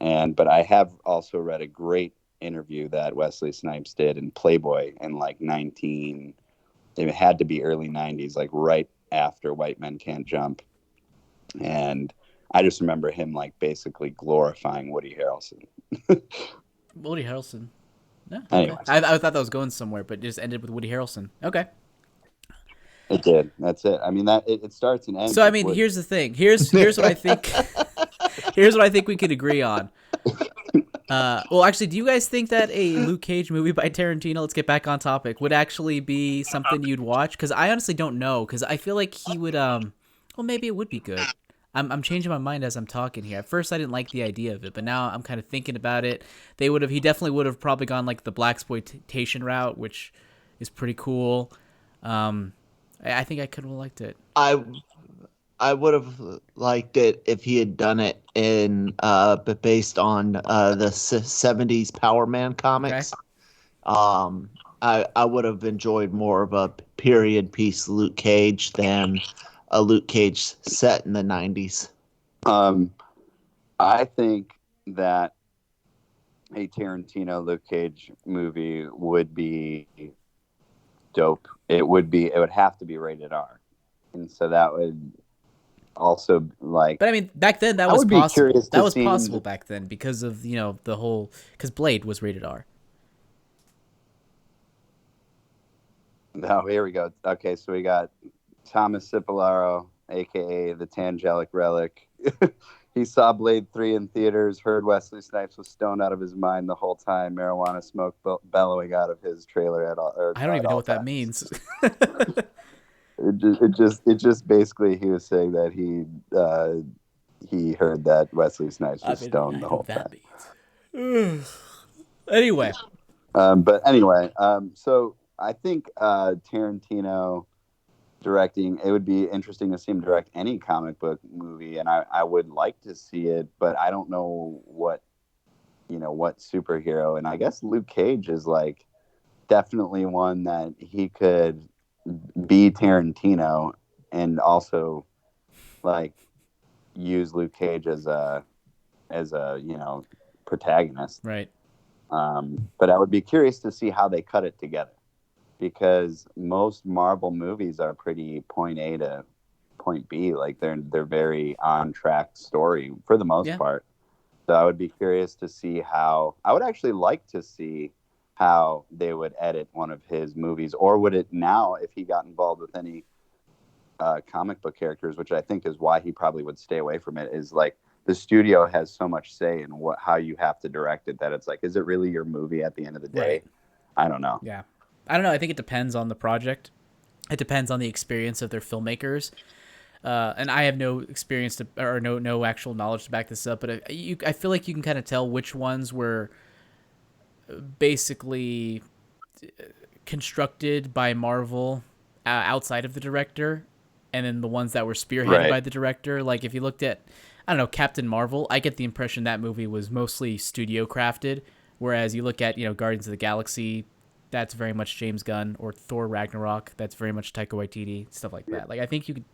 But I have also read a great interview that Wesley Snipes did in Playboy in like it had to be early 90s, like right after White Men Can't Jump. And I just remember him like basically glorifying Woody Harrelson. Woody Harrelson. No, okay. Anyways. I thought that was going somewhere, but it just ended with Woody Harrelson. Okay. It did. That's it. I mean, it starts and ends. So I mean, here's the thing. Here's what I think. Here's what I think we could agree on. Well, actually, do you guys think that a Luke Cage movie by Tarantino, let's get back on topic, would actually be something you'd watch? Because I honestly don't know. Because I feel like he would. Well, maybe it would be good. I'm changing my mind as I'm talking here. At first, I didn't like the idea of it, but now I'm kind of thinking about it. He definitely would have probably gone like the blaxploitation route, which is pretty cool. I think I could have liked it. I would have liked it if he had done it but based on the 70s Power Man comics. Okay. I would have enjoyed more of a period piece Luke Cage than a Luke Cage set in the 90s. I think that a Tarantino Luke Cage movie would be dope. It would have to be rated R, and so that would also like. But I mean, back then that I was would be possible. curious That to was see possible back then because of the whole because Blade was rated R. Oh, here we go. Okay, so we got Thomas Cipollaro, aka the Tangelic Relic. He saw Blade 3 in theaters, heard Wesley Snipes was stoned out of his mind the whole time, marijuana smoke bellowing out of his trailer at all. I don't even know what that means. It just basically he was saying that he heard that Wesley Snipes was stoned the whole time. Anyway. But anyway, so I think Tarantino directing, it would be interesting to see him direct any comic book movie, and I would like to see it, but I don't know what superhero. And I guess Luke Cage is like definitely one that he could be Tarantino and also like use Luke Cage as a protagonist. Right. But I would be curious to see how they cut it together, because most Marvel movies are pretty point A to point B. Like they're very on track story for the most part. So I would be curious to see how. I would actually like to see how they would edit one of his movies, or would it now, if he got involved with any comic book characters, which I think is why he probably would stay away from it, is like the studio has so much say in how you have to direct it that it's like, is it really your movie at the end of the day? Right. I don't know. Yeah. I don't know. I think it depends on the project. It depends on the experience of their filmmakers. And I have no experience or no actual knowledge to back this up, but I feel like you can kind of tell which ones were basically constructed by Marvel outside of the director, and then the ones that were spearheaded by the director. Like if you looked at, I don't know, Captain Marvel, I get the impression that movie was mostly studio crafted, whereas you look at, Guardians of the Galaxy, that's very much James Gunn, or Thor Ragnarok, that's very much Taika Waititi, stuff like that. Like I think you could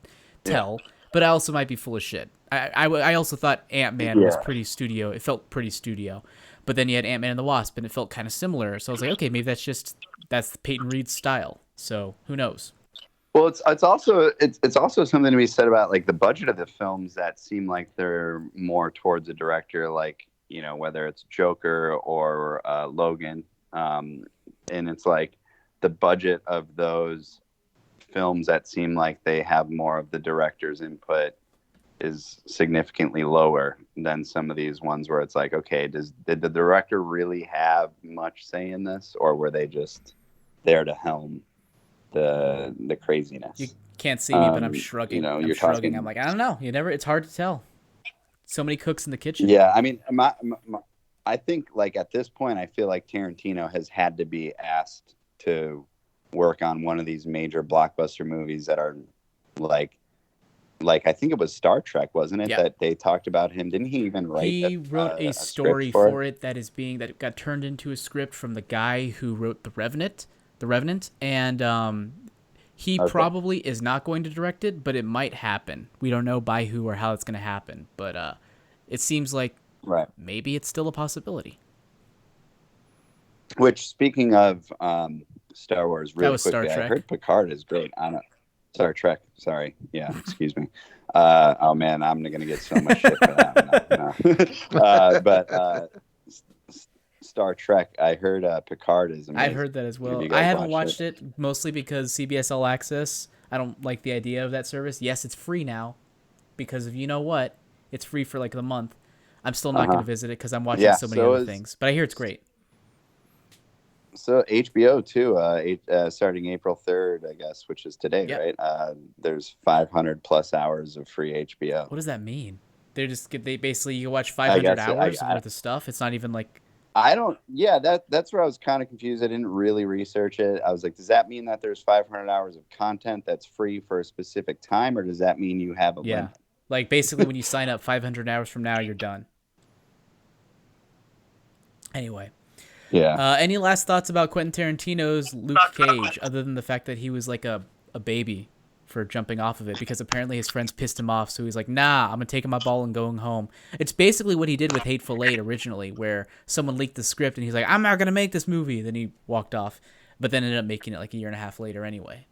tell, but I also might be full of shit. I also thought Ant-Man was pretty studio. It felt pretty studio. But then you had Ant-Man and the Wasp, and it felt kind of similar. So I was like, okay, maybe that's Peyton Reed's style. So who knows? Well, it's also something to be said about like the budget of the films that seem like they're more towards a director, like whether it's Joker or Logan, and it's like the budget of those films that seem like they have more of the director's input is significantly lower than some of these ones where it's like, okay, did the director really have much say in this, or were they just there to helm the craziness? You can't see me, but I'm shrugging. You're shrugging. I'm like, I don't know. It's hard to tell. So many cooks in the kitchen. Yeah, I mean, I think like at this point, I feel like Tarantino has had to be asked to work on one of these major blockbuster movies that are like I think it was Star Trek, wasn't it? Yeah. That they talked about him. Didn't he even write? He wrote a story for it that got turned into a script from the guy who wrote The Revenant, and he probably is not going to direct it, but it might happen. We don't know by who or how it's going to happen, but it seems like maybe it's still a possibility. Which, speaking of Star Wars, really quickly, I heard Picard is great. I don't. Star Trek. Sorry. Yeah. Excuse me. Oh man, I'm gonna get so much shit for that one. But Star Trek, I heard Picard is amazing. I've heard that as well. I haven't watched it mostly because CBS All Access. I don't like the idea of that service. Yes, it's free now because of what? It's free for like the month. I'm still not going to visit it because I'm watching so many other things. But I hear it's great. So HBO too, starting April 3rd, I guess, which is today, right? There's 500 plus hours of free HBO. What does that mean? They basically you watch 500 hours worth of stuff. It's not even like. I don't. Yeah, that's where I was kind of confused. I didn't really research it. I was like, does that mean that there's 500 hours of content that's free for a specific time, or does that mean you have a limit? Like basically when you sign up 500 hours from now, you're done. Anyway. Yeah. Any last thoughts about Quentin Tarantino's Luke Cage, other than the fact that he was like a baby for jumping off of it because apparently his friends pissed him off. So he's like, nah, I'm going to take my ball and going home. It's basically what he did with Hateful Eight originally, where someone leaked the script and he's like, I'm not going to make this movie. Then he walked off, but then ended up making it like a year and a half later anyway.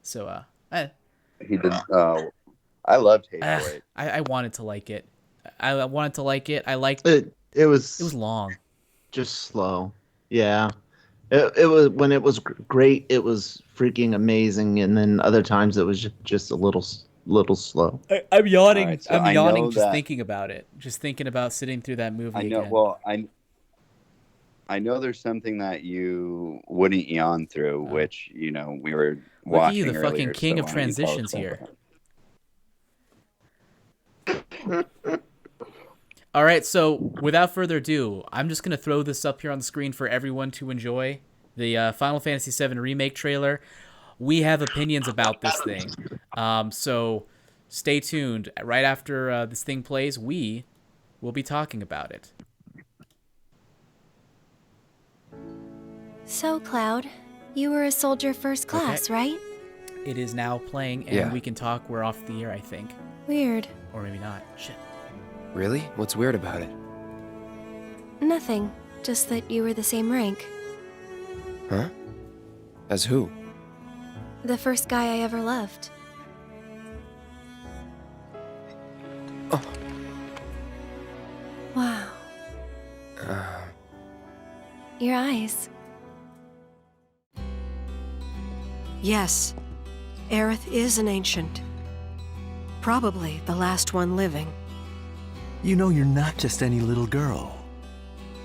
So, he did. I loved Hateful Eight. I wanted to like it. I wanted to like it. I liked it. It was long, just slow. Yeah, it was when it was great. It was freaking amazing, and then other times it was just a little slow. I'm yawning. Right, so I'm yawning just thinking about it. Just thinking about sitting through that movie. I know. Again. Well, I know there's something that you wouldn't yawn through, which we were Look watching. at you, the earlier, fucking king so of why don't you tell us transitions about here. All right, so without further ado, I'm just going to throw this up here on the screen for everyone to enjoy. The Final Fantasy VII Remake trailer. We have opinions about this thing. So stay tuned. Right after this thing plays, we will be talking about it. So, Cloud, you were a soldier first class, right? It is now playing, and we can talk. We're off the air, I think. Weird. Or maybe not. Shit. Really? What's weird about it? Nothing. Just that you were the same rank. Huh? As who? The first guy I ever loved. Oh. Wow. Your eyes. Yes, Aerith is an ancient. Probably the last one living. You know you're not just any little girl.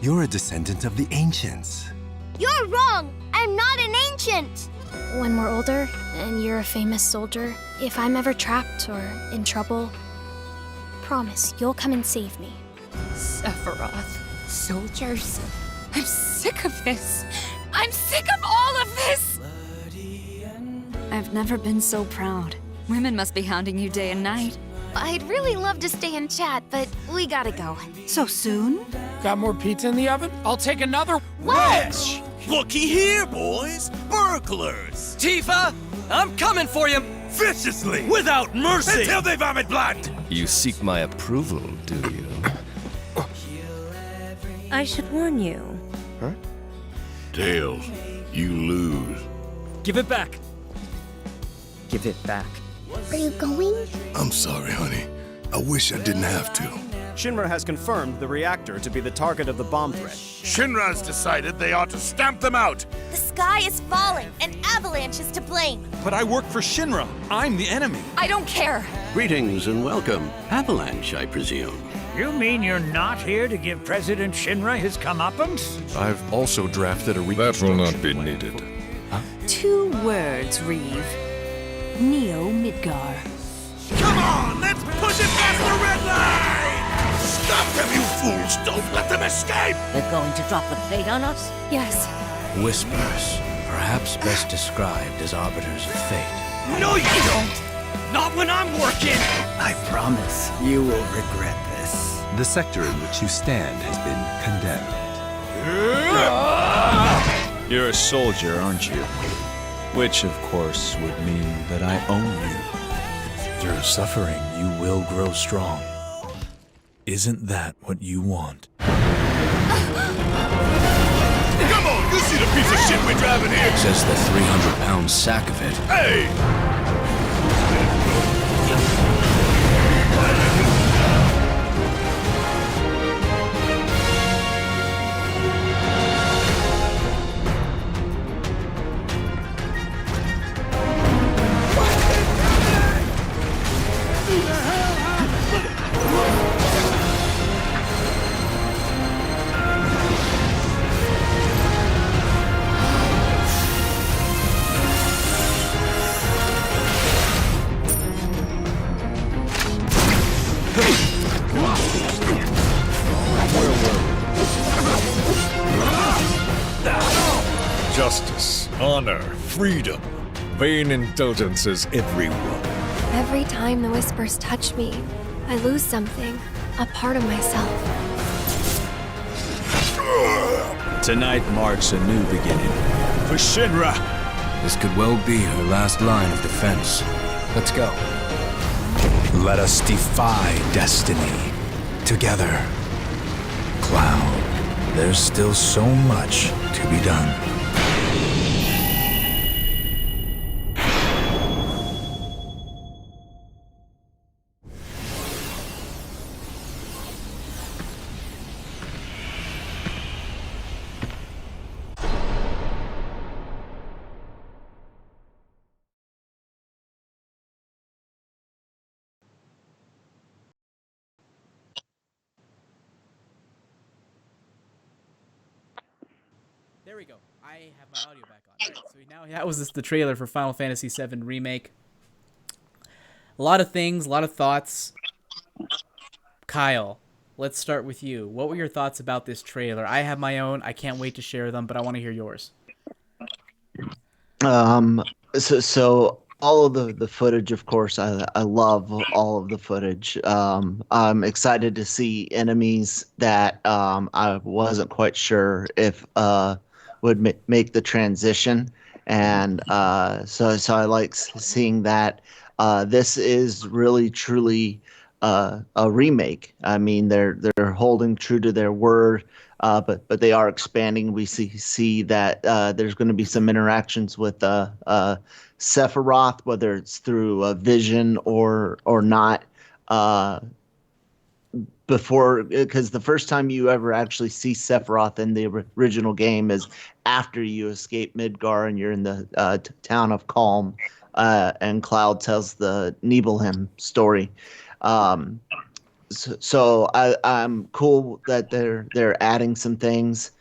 You're a descendant of the ancients. You're wrong! I'm not an ancient! When we're older, and you're a famous soldier, if I'm ever trapped or in trouble, promise you'll come and save me. Sephiroth, soldiers. I'm sick of this. I'm sick of all of this! I've never been so proud. Women must be hounding you day and night. I'd really love to stay and chat, but we gotta go. So soon? Got more pizza in the oven? I'll take another. Wedge! Looky here, boys! Burglars! Tifa, I'm coming for you! Viciously! Without mercy! Until they vomit blood! You seek my approval, do you? I should warn you. Huh? Tails, you lose. Give it back. Give it back. Are you going? I'm sorry, honey. I wish I didn't have to. Shinra has confirmed the reactor to be the target of the bomb threat. Shinra's decided they ought to stamp them out! The sky is falling, and Avalanche is to blame. But I work for Shinra. I'm the enemy. I don't care. Greetings and welcome. Avalanche, I presume. You mean you're not here to give President Shinra his comeuppance? I've also drafted a That will not be needed. Huh? 2 words, Reeve. Neo Midgar. Come on, let's push it past the red line! Stop them, you fools! Don't let them escape! They're going to drop the plate on us? Yes. Whispers, perhaps best described as arbiters of fate. No, you don't! Not when I'm working! I promise you will regret this. The sector in which you stand has been condemned. You're a soldier, aren't you? Which, of course, would mean that I own you. Through suffering, you will grow strong. Isn't that what you want? Come on, you see the piece of shit we're driving here? Says the 300-pound sack of it. Hey! Justice, honor, freedom. Vain indulgences everywhere. Every time the whispers touch me, I lose something, a part of myself. Tonight marks a new beginning. For Shinra! This could well be her last line of defense. Let's go. Let us defy destiny together. Cloud, there's still so much to be done. There we go. I have my audio back on. All right, so now that was the trailer for Final Fantasy VII Remake. A lot of things, a lot of thoughts. Kyle, let's start with you. What were your thoughts about this trailer? I have my own. I can't wait to share them, but I want to hear yours. So all of the footage, of course, I love all of the footage. I'm excited to see enemies that I wasn't quite sure if would make the transition, and so I like seeing that. This is really truly a remake. I mean, they're holding true to their word. But they are expanding. We see that there's going to be some interactions with Sephiroth, whether it's through a vision or not. Because the first time you ever actually see Sephiroth in the original game is after you escape Midgar and you're in the town of Calm, and Cloud tells the Nibelheim story. So I'm cool that they're adding some things.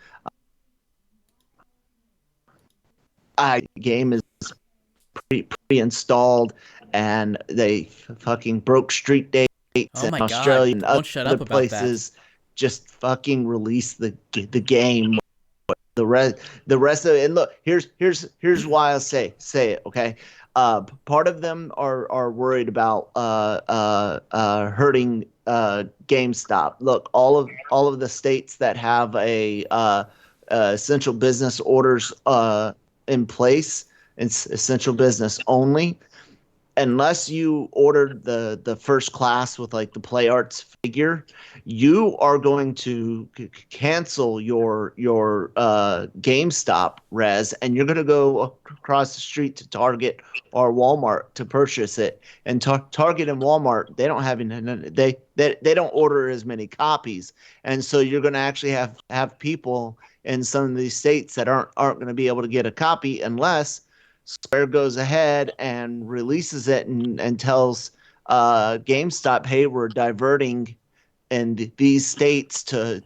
Game is pre-installed, and they fucking broke street dates Oh in my Australia God. and Don't shut other up about places. Just fucking release the game. The rest of it, and look, here's why I say it. Okay, part of them are worried about hurting GameStop. Look, all of the states that have a essential business orders in place, it's essential business only. Unless you ordered the first class with like the Play Arts figure, you are going to cancel your GameStop res, and you're going to go across the street to Target or Walmart to purchase it. And Target and Walmart, they don't have they don't order as many copies, and so you're going to actually have people in some of these states that aren't going to be able to get a copy unless Square goes ahead and releases it and tells GameStop, hey, we're diverting in these states to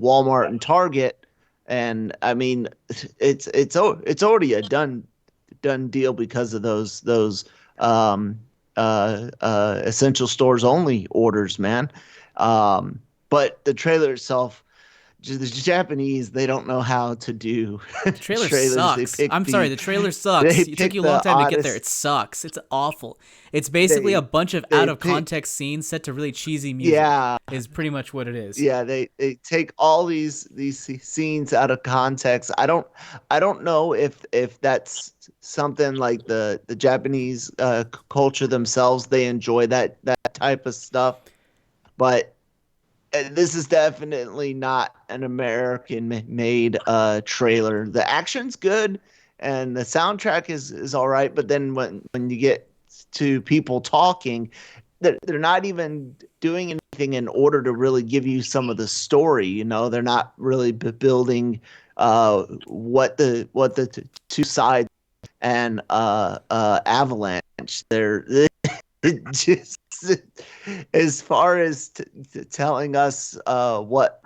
Walmart and Target. And I mean, it's already a done deal because of those essential stores only orders, man. But the trailer itself, the Japanese, they don't know how to do The trailer trailers. sucks. I'm sorry, the trailer sucks. It took you a long time to get there. It sucks. It's awful. It's basically a bunch of out of context scenes set to really cheesy music. Yeah, is pretty much what it is. Yeah, they take all these scenes out of context. I don't know if that's something like the Japanese culture themselves. They enjoy that type of stuff, but this is definitely not an American-made trailer. The action's good, and the soundtrack is all right. But then when you get to people talking, they're not even doing anything in order to really give you some of the story. You know, they're not really building what the two sides and Avalanche. They're just as far as telling us what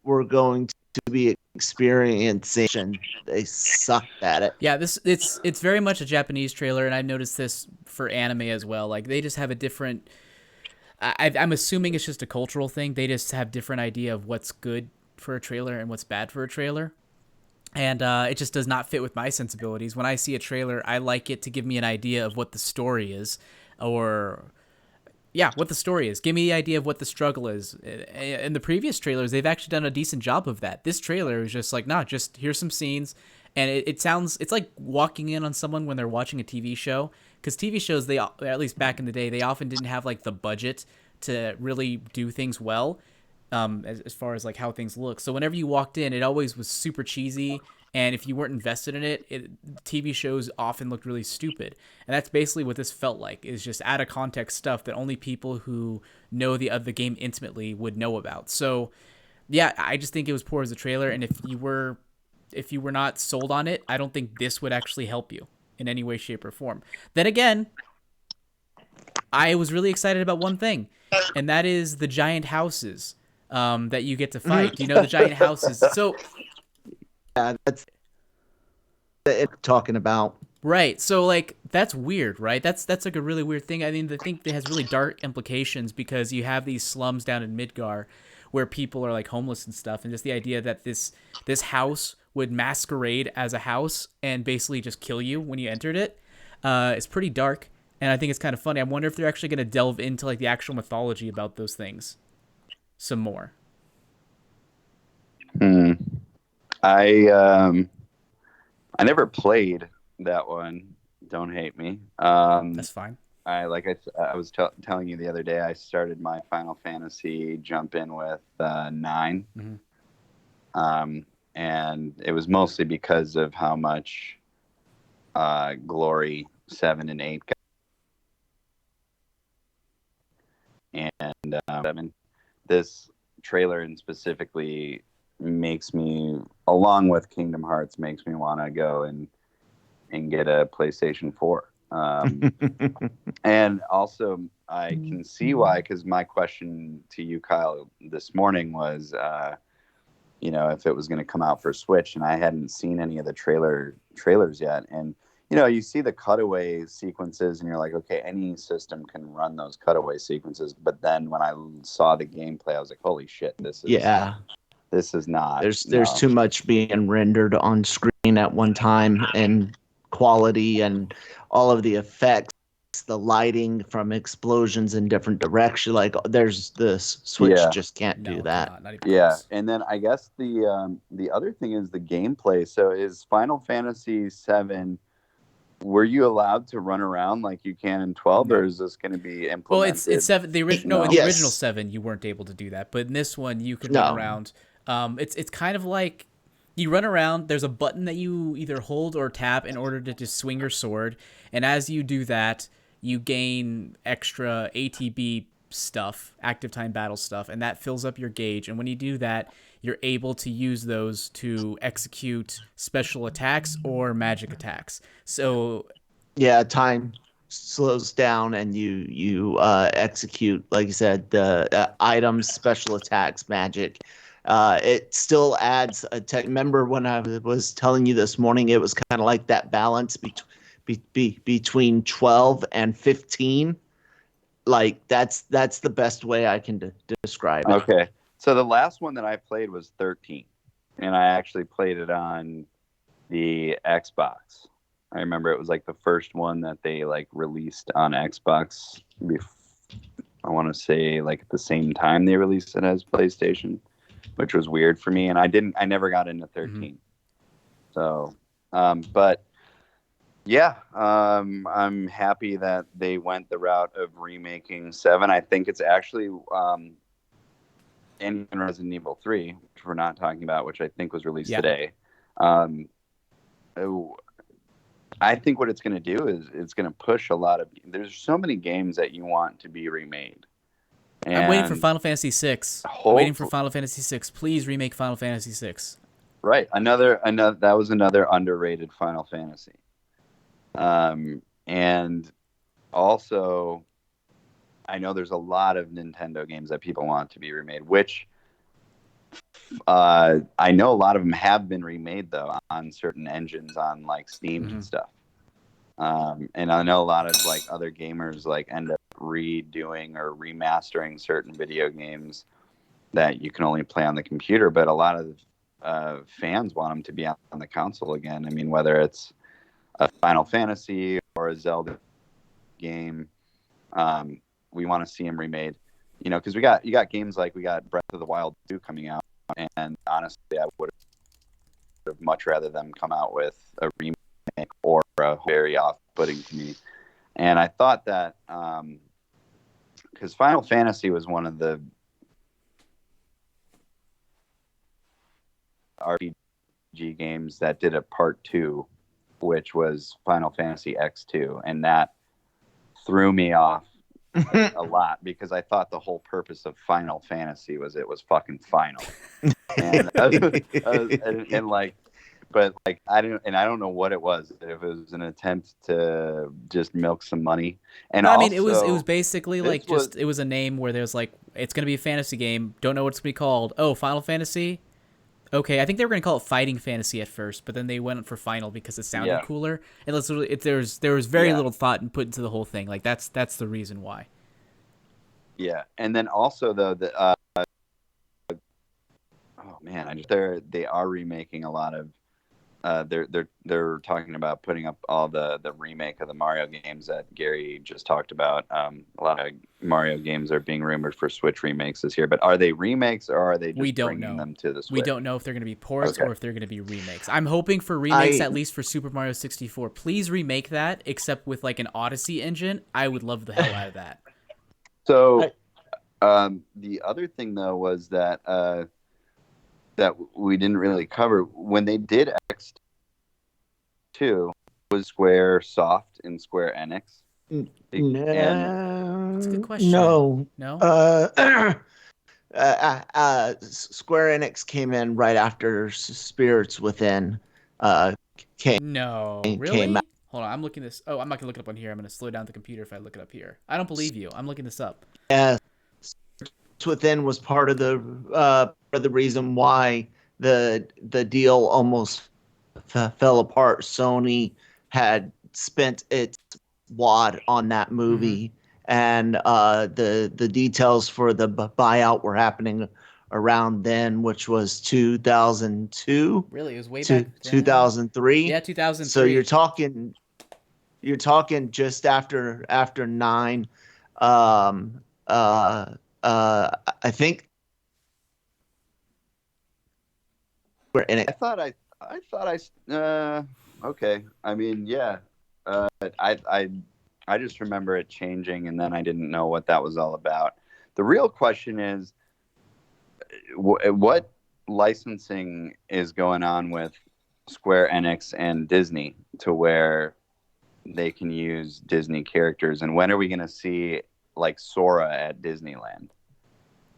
we're going to be experiencing, they sucked at it. Yeah, it's very much a Japanese trailer, and I've noticed this for anime as well. Like, they just have a different. I'm assuming it's just a cultural thing. They just have different idea of what's good for a trailer and what's bad for a trailer. And it just does not fit with my sensibilities. When I see a trailer, I like it to give me an idea of what the story is, or what the story is. Give me the idea of what the struggle is. In the previous trailers, they've actually done a decent job of that. This trailer is just like, nah, just here's some scenes, And it's like walking in on someone when they're watching a TV show, because TV shows, at least back in the day, they often didn't have like the budget to really do things well, as far as like how things look. So whenever you walked in, it always was super cheesy, and if you weren't invested in it, TV shows often looked really stupid. And that's basically what this felt like, is just out of context stuff that only people who know the game intimately would know about. So yeah, I just think it was poor as a trailer, and if you were not sold on it, I don't think this would actually help you in any way, shape, or form. Then again, I was really excited about one thing, and that is the giant houses that you get to fight. Do you know the giant houses? So yeah, that's it talking about. Right. So like that's weird, right? That's like a really weird thing. I mean, I think it has really dark implications, because you have these slums down in Midgar where people are like homeless and stuff, and just the idea that this house would masquerade as a house and basically just kill you when you entered it. It's pretty dark, and I think it's kind of funny. I wonder if they're actually going to delve into like the actual mythology about those things some more. I never played that one. Don't hate me. That's fine. I was telling you the other day, I started my Final Fantasy jump in with 9. Mm-hmm. And it was mostly because of how much glory 7 and 8 got. And this trailer and specifically makes me, along with Kingdom Hearts, makes me want to go and get a PlayStation 4. And also I can see why, because my question to you, Kyle, this morning was, if it was going to come out for Switch, and I hadn't seen any of the trailers yet. And, you see the cutaway sequences and you're like, okay, any system can run those cutaway sequences. But then when I saw the gameplay, I was like, holy shit, this is not. There's too much being rendered on screen at one time, and quality and all of the effects, the lighting from explosions in different directions. Like there's this Switch just can't do that. Not even Yeah, close. and then I guess the other thing is the gameplay. So is Final Fantasy VII? Were you allowed to run around like you can in 12, or is this going to be implemented? Well, it's 7. The original, in the original 7, you weren't able to do that, but in this one, you could run around. It's kind of like you run around. There's a button that you either hold or tap in order to just swing your sword, and as you do that, you gain extra ATB stuff, active time battle stuff, and that fills up your gauge. And when you do that, you're able to use those to execute special attacks or magic attacks. So yeah, time slows down, and you execute, like you said, the items, special attacks, magic. It still adds a tech. Remember when I was telling you this morning, it was kind of like that balance between 12 and 15. Like that's the best way I can describe it. Okay. So the last one that I played was 13, and I actually played it on the Xbox. I remember it was like the first one that they like released on Xbox. I want to say like at the same time they released it as PlayStation, which was weird for me. And I never got into 13. Mm-hmm. So, but yeah, I'm happy that they went the route of remaking 7. I think it's actually, and Resident Evil 3, which we're not talking about, which I think was released today. I think what it's going to do is it's going to push a lot of. There's so many games that you want to be remade. And I'm waiting for Final Fantasy VI. I'm waiting for Final Fantasy VI. Please remake Final Fantasy VI. Right, another that was another underrated Final Fantasy. And also, I know there's a lot of Nintendo games that people want to be remade, which I know a lot of them have been remade, though, on certain engines on, like, Steam and stuff. And I know a lot of, like, other gamers, like, end up redoing or remastering certain video games that you can only play on the computer, but a lot of fans want them to be on the console again. I mean, whether it's a Final Fantasy or a Zelda game, we want to see them remade. You know, because you got games like we got Breath of the Wild 2 coming out, and honestly, I would have much rather them come out with a remake or a very off-putting to me. And I thought that because Final Fantasy was one of the RPG games that did a part 2, which was Final Fantasy X2, and that threw me off a lot because I thought the whole purpose of Final Fantasy was it was fucking final, and like, but like I don't know what it was. If it was an attempt to just milk some money, and no, I also, mean it was basically like it was a name where there's like it's gonna be a fantasy game. Don't know what it's gonna be called. Oh, Final Fantasy. Okay, I think they were gonna call it Fighting Fantasy at first, but then they went for Final because it sounded cooler. And there was very little thought put into the whole thing. Like that's the reason why. Yeah, and then also though the oh man, they are remaking a lot of. They're talking about putting up all the remake of the Mario games that Gary just talked about. A lot of Mario games are being rumored for Switch remakes this year, but are they remakes or are they just bringing them to the Switch? We don't know if they're going to be ports or if they're going to be remakes. I'm hoping for remakes at least for Super Mario 64. Please remake that, except with like an Odyssey engine. I would love the hell out of that. So the other thing though was that that we didn't really cover when they did X2 was Square Soft and Square Enix. No, that's a good question. No. Square Enix came in right after Spirits Within came Really? out. Hold on, I'm looking this. Oh, I'm not gonna look it up on here. I'm gonna slow down the computer if I look it up here. I don't believe you. I'm looking this up. Spirits Within was part of the reason why the deal almost fell apart. Sony had spent its wad on that movie, and the details for the buyout were happening around then, which was 2002. Really, it was way back. 2003. Yeah, 2003. So you're talking just after 9. I think we're in it. I thought okay. I mean, yeah. I just remember it changing, and then I didn't know what that was all about. The real question is, what licensing is going on with Square Enix and Disney to where they can use Disney characters, and when are we going to see like Sora at Disneyland?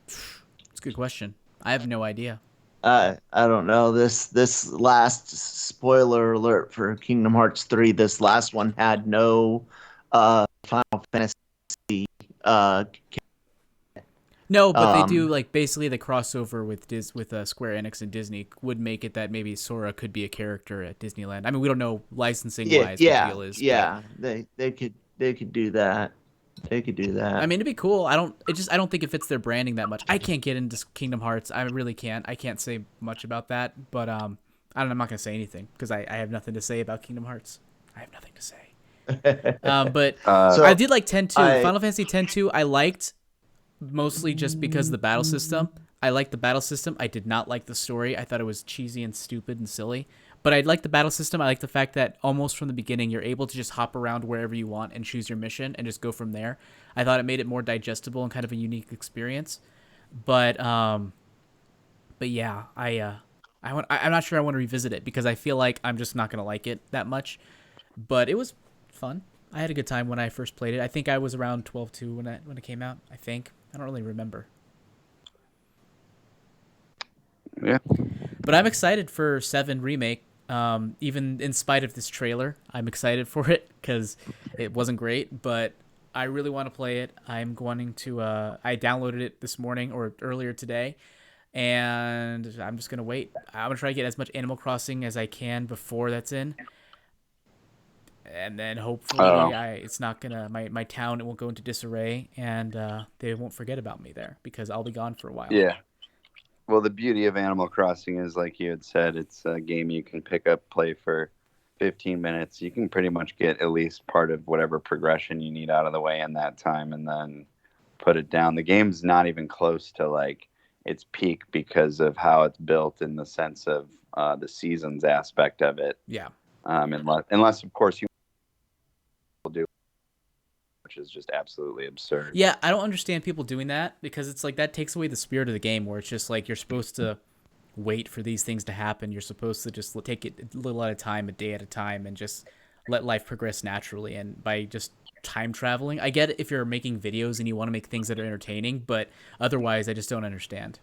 It's a good question. I have no idea. I don't know. This last spoiler alert for Kingdom Hearts 3. This last one had no Final Fantasy. No, but they do like basically the crossover with Square Enix and Disney would make it that maybe Sora could be a character at Disneyland. I mean, we don't know licensing wise what the deal is. Yeah, they could do that. They could do that. I mean, it'd be cool. I don't think it fits their branding that much. I can't get into Kingdom Hearts. I really can't. I can't say much about that. But I'm not gonna say anything because I have nothing to say about Kingdom Hearts. I have nothing to say. So I did like 10-2. Final Fantasy 10-2. I liked mostly just because of the battle system. I liked the battle system. I did not like the story. I thought it was cheesy and stupid and silly. But I like the battle system. I like the fact that almost from the beginning, you're able to just hop around wherever you want and choose your mission and just go from there. I thought it made it more digestible and kind of a unique experience. But yeah, I'm not sure I want to revisit it because I feel like I'm just not gonna like it that much. But it was fun. I had a good time when I first played it. I think I was around 12-2 when it came out. I don't really remember. Yeah. But I'm excited for 7 Remake. Even in spite of this trailer, I'm excited for it because it wasn't great, but I really want to play it. I'm wanting to. I downloaded it this morning or earlier today, and I'm just gonna wait. I'm gonna try to get as much Animal Crossing as I can before that's in, and then hopefully it's not gonna my town. It won't go into disarray, and they won't forget about me there because I'll be gone for a while. Yeah. Well, the beauty of Animal Crossing is, like you had said, it's a game you can pick up, play for 15 minutes. You can pretty much get at least part of whatever progression you need out of the way in that time and then put it down. The game's not even close to, like, its peak because of how it's built in the sense of the seasons aspect of it. Yeah. Unless of course you will do, which is just absolutely absurd. Yeah, I don't understand people doing that because it's like that takes away the spirit of the game where it's just like you're supposed to wait for these things to happen. You're supposed to just take it a little at a time, a day at a time, and just let life progress naturally. And by just time traveling, I get it if you're making videos and you want to make things that are entertaining, but otherwise I just don't understand.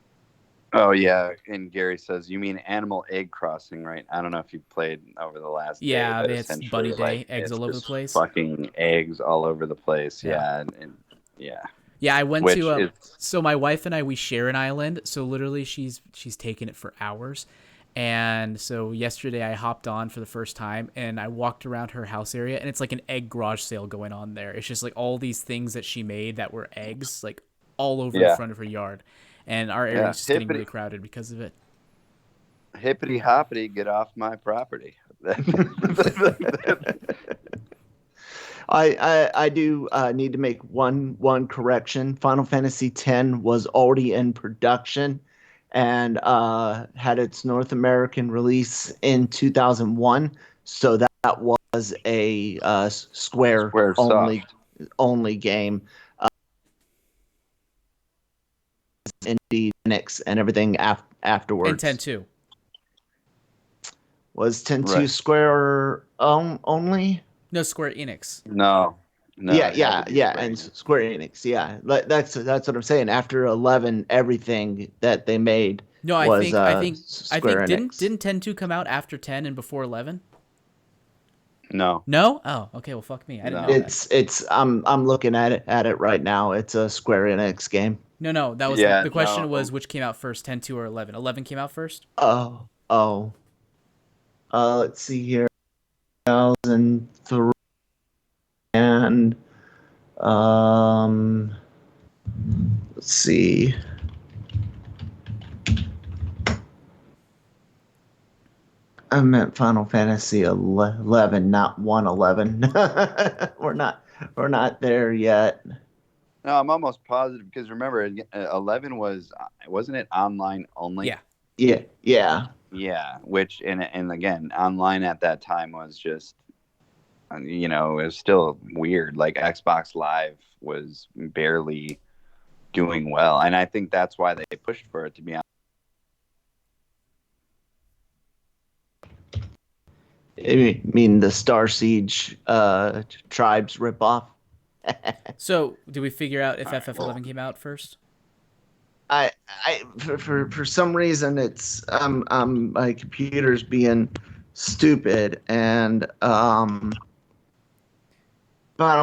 Oh yeah, and Gary says, "You mean Animal Egg Crossing, right?" I don't know if you've played over the last Yeah, day, but it's Bunny Day, eggs all over the place. Fucking eggs all over the place. Yeah, and yeah. Yeah, I went to so my wife and I, we share an island, so literally she's taken it for hours. And so yesterday I hopped on for the first time and I walked around her house area and it's like an egg garage sale going on there. It's just like all these things that she made that were eggs like all over the front of her yard. And our area is just getting really crowded because of it. Hippity hoppity, get off my property. I do need to make one correction. Final Fantasy X was already in production and had its North American release in 2001. So that was a Square only game. Indeed, Enix and everything afterwards. And 10-2. Was 10-2 Square only? No, Square Enix. No. Yeah, and Square Enix. Yeah, that's what I'm saying. After 11, everything that they made. No, I was, think Square Enix. didn't 10-2 come out after 10 and before 11? No. No? Oh, okay. Well, fuck me. I didn't know. It's I'm looking at it right now. It's a Square Enix game. No. That was the question was which came out first, 10-2 or 11? 11 came out first? Oh. Let's see here. 2003 and let's see. I meant Final Fantasy 11, not 111. We're not there yet. No, I'm almost positive because remember, 11 wasn't it online only? Yeah. Yeah, which and again, online at that time was just, it was still weird. Like Xbox Live was barely doing well, and I think that's why they pushed for it to be on. I mean the Star Siege Tribes ripoff. So, did we figure out if FF11 came out first? I for some reason it's my computer's being stupid and Final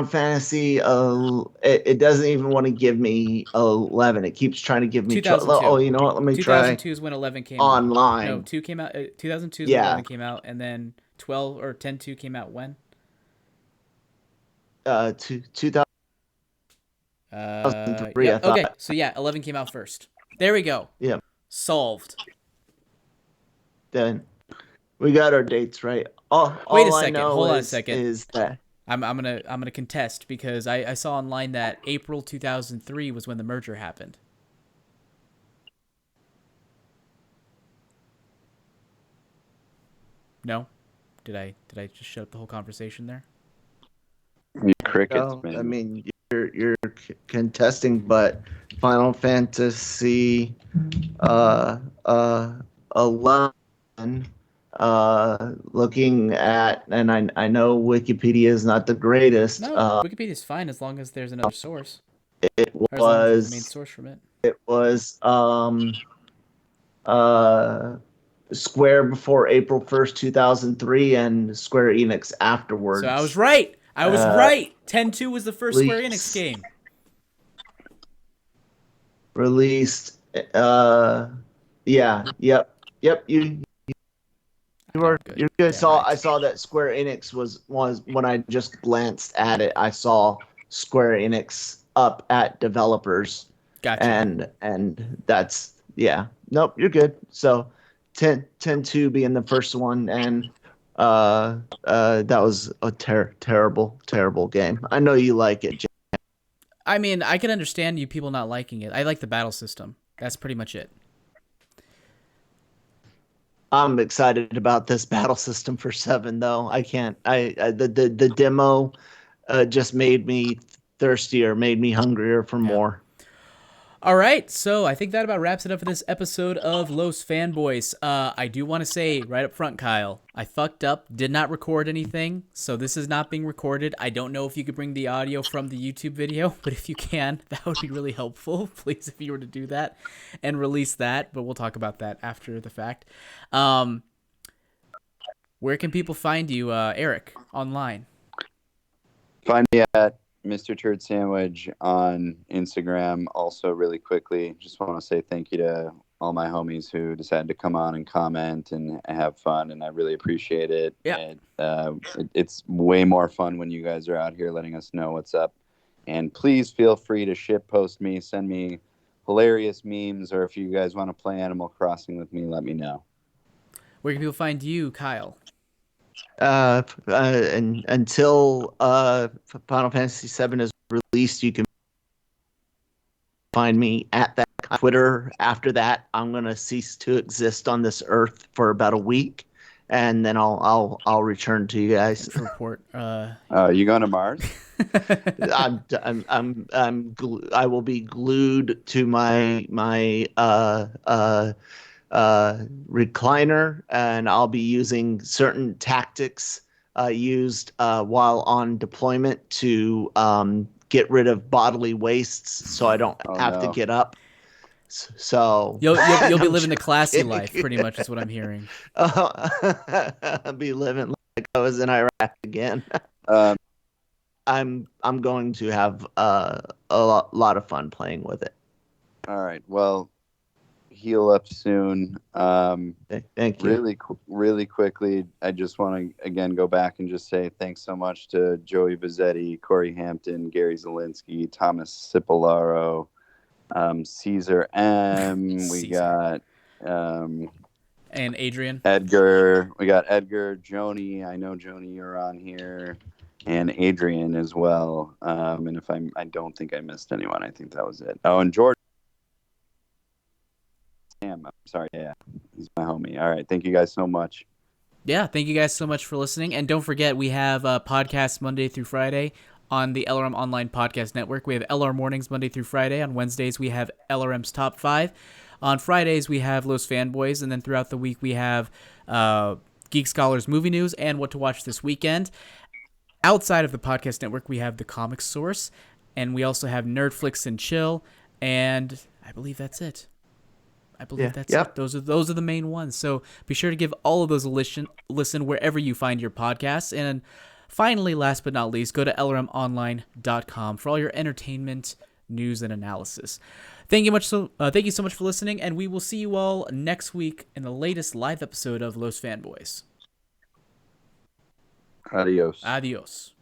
Fantasy it doesn't even want to give me 11. It keeps trying to give me 2002. Oh, you know what? Let me try. 2002 is when 11 came online. out. No, 2 came out 2002 is when 11 came out, and then 12 or 10-2 came out when? 2003. Yeah, okay, so 11 came out first. There we go. Yeah. Solved. Then we got our dates right. Wait a second. Hold on a second. Is that I'm gonna contest because I saw online that April 2003 was when the merger happened. No? Did I just shut up the whole conversation there? Crickets, man. I mean, you're contesting, but Final Fantasy 11 looking at, and I know Wikipedia is not the greatest. No, Wikipedia is fine as long as there's another source. It or as long as was there's a main source from it. It was Square before April 1st, 2003, and Square Enix afterwards. So I was right. I was right. 10-2 was the first Square Enix game. Released. Yep. You're good. Yeah, I saw that Square Enix was when I just glanced at it. I saw Square Enix up at developers. Gotcha. And that's Nope, you're good. So 10-2 being the first one, and that was a terrible game. I know you like it, Jim. I mean, I can understand you people not liking it. I like the battle system. That's pretty much it. I'm excited about this battle system for 7, though. I can't. The demo just made me thirstier, made me hungrier for more. All right, so I think that about wraps it up for this episode of Los Fanboys. I do want to say right up front, Kyle, I fucked up, did not record anything, so this is not being recorded. I don't know if you could bring the audio from the YouTube video, but if you can, that would be really helpful, please, if you were to do that and release that, but we'll talk about that after the fact. Where can people find you, Eric, online? Find me at Mr. Turd Sandwich on Instagram. Also, really quickly, just want to say thank you to all my homies who decided to come on and comment and have fun, and I really appreciate it. Yeah. It's way more fun when you guys are out here letting us know what's up. And please feel free to shit post me, send me hilarious memes, or if you guys want to play Animal Crossing with me, let me know. Where can people find you, Kyle? And until Final Fantasy VII is released, you can find me at that Twitter. After that, I'm gonna cease to exist on this earth for about a week, and then I'll return to you guys. Report. You going to Mars? I will be glued to my recliner, and I'll be using certain tactics used while on deployment to get rid of bodily wastes, so I don't have to get up. So you'll be living the classy life, pretty much, is what I'm hearing. I'll be living like I was in Iraq again. I'm going to have a lot of fun playing with it. All right. Well, heal up soon. Thank you. Really quickly, I just want to again go back and just say thanks so much to Joey Vizzetti, Corey Hampton, Gary Zielinski, Thomas Cipollaro, Caesar M. We got and Adrian, Edgar. We got Edgar, Joni. I know Joni, you're on here, and Adrian as well. And if I don't think I missed anyone. I think that was it. Oh, and Jordan. I'm sorry. Yeah, he's my homie. All right. Thank you guys so much. Yeah, thank you guys so much for listening. And don't forget, we have podcasts Monday through Friday on the LRM Online Podcast Network. We have LR Mornings Monday through Friday. On Wednesdays, we have LRM's Top 5. On Fridays, we have Los Fanboys. And then throughout the week, we have Geek Scholars Movie News and What to Watch This Weekend. Outside of the podcast network, we have The Comic Source. And we also have Nerdflix and Chill. And I believe that's it. That's it. Those are the main ones. So be sure to give all of those a listen wherever you find your podcasts. And finally, last but not least, go to lrmonline.com for all your entertainment, news, and analysis. Thank you so much for listening, and we will see you all next week in the latest live episode of Los Fanboys. Adios. Adios.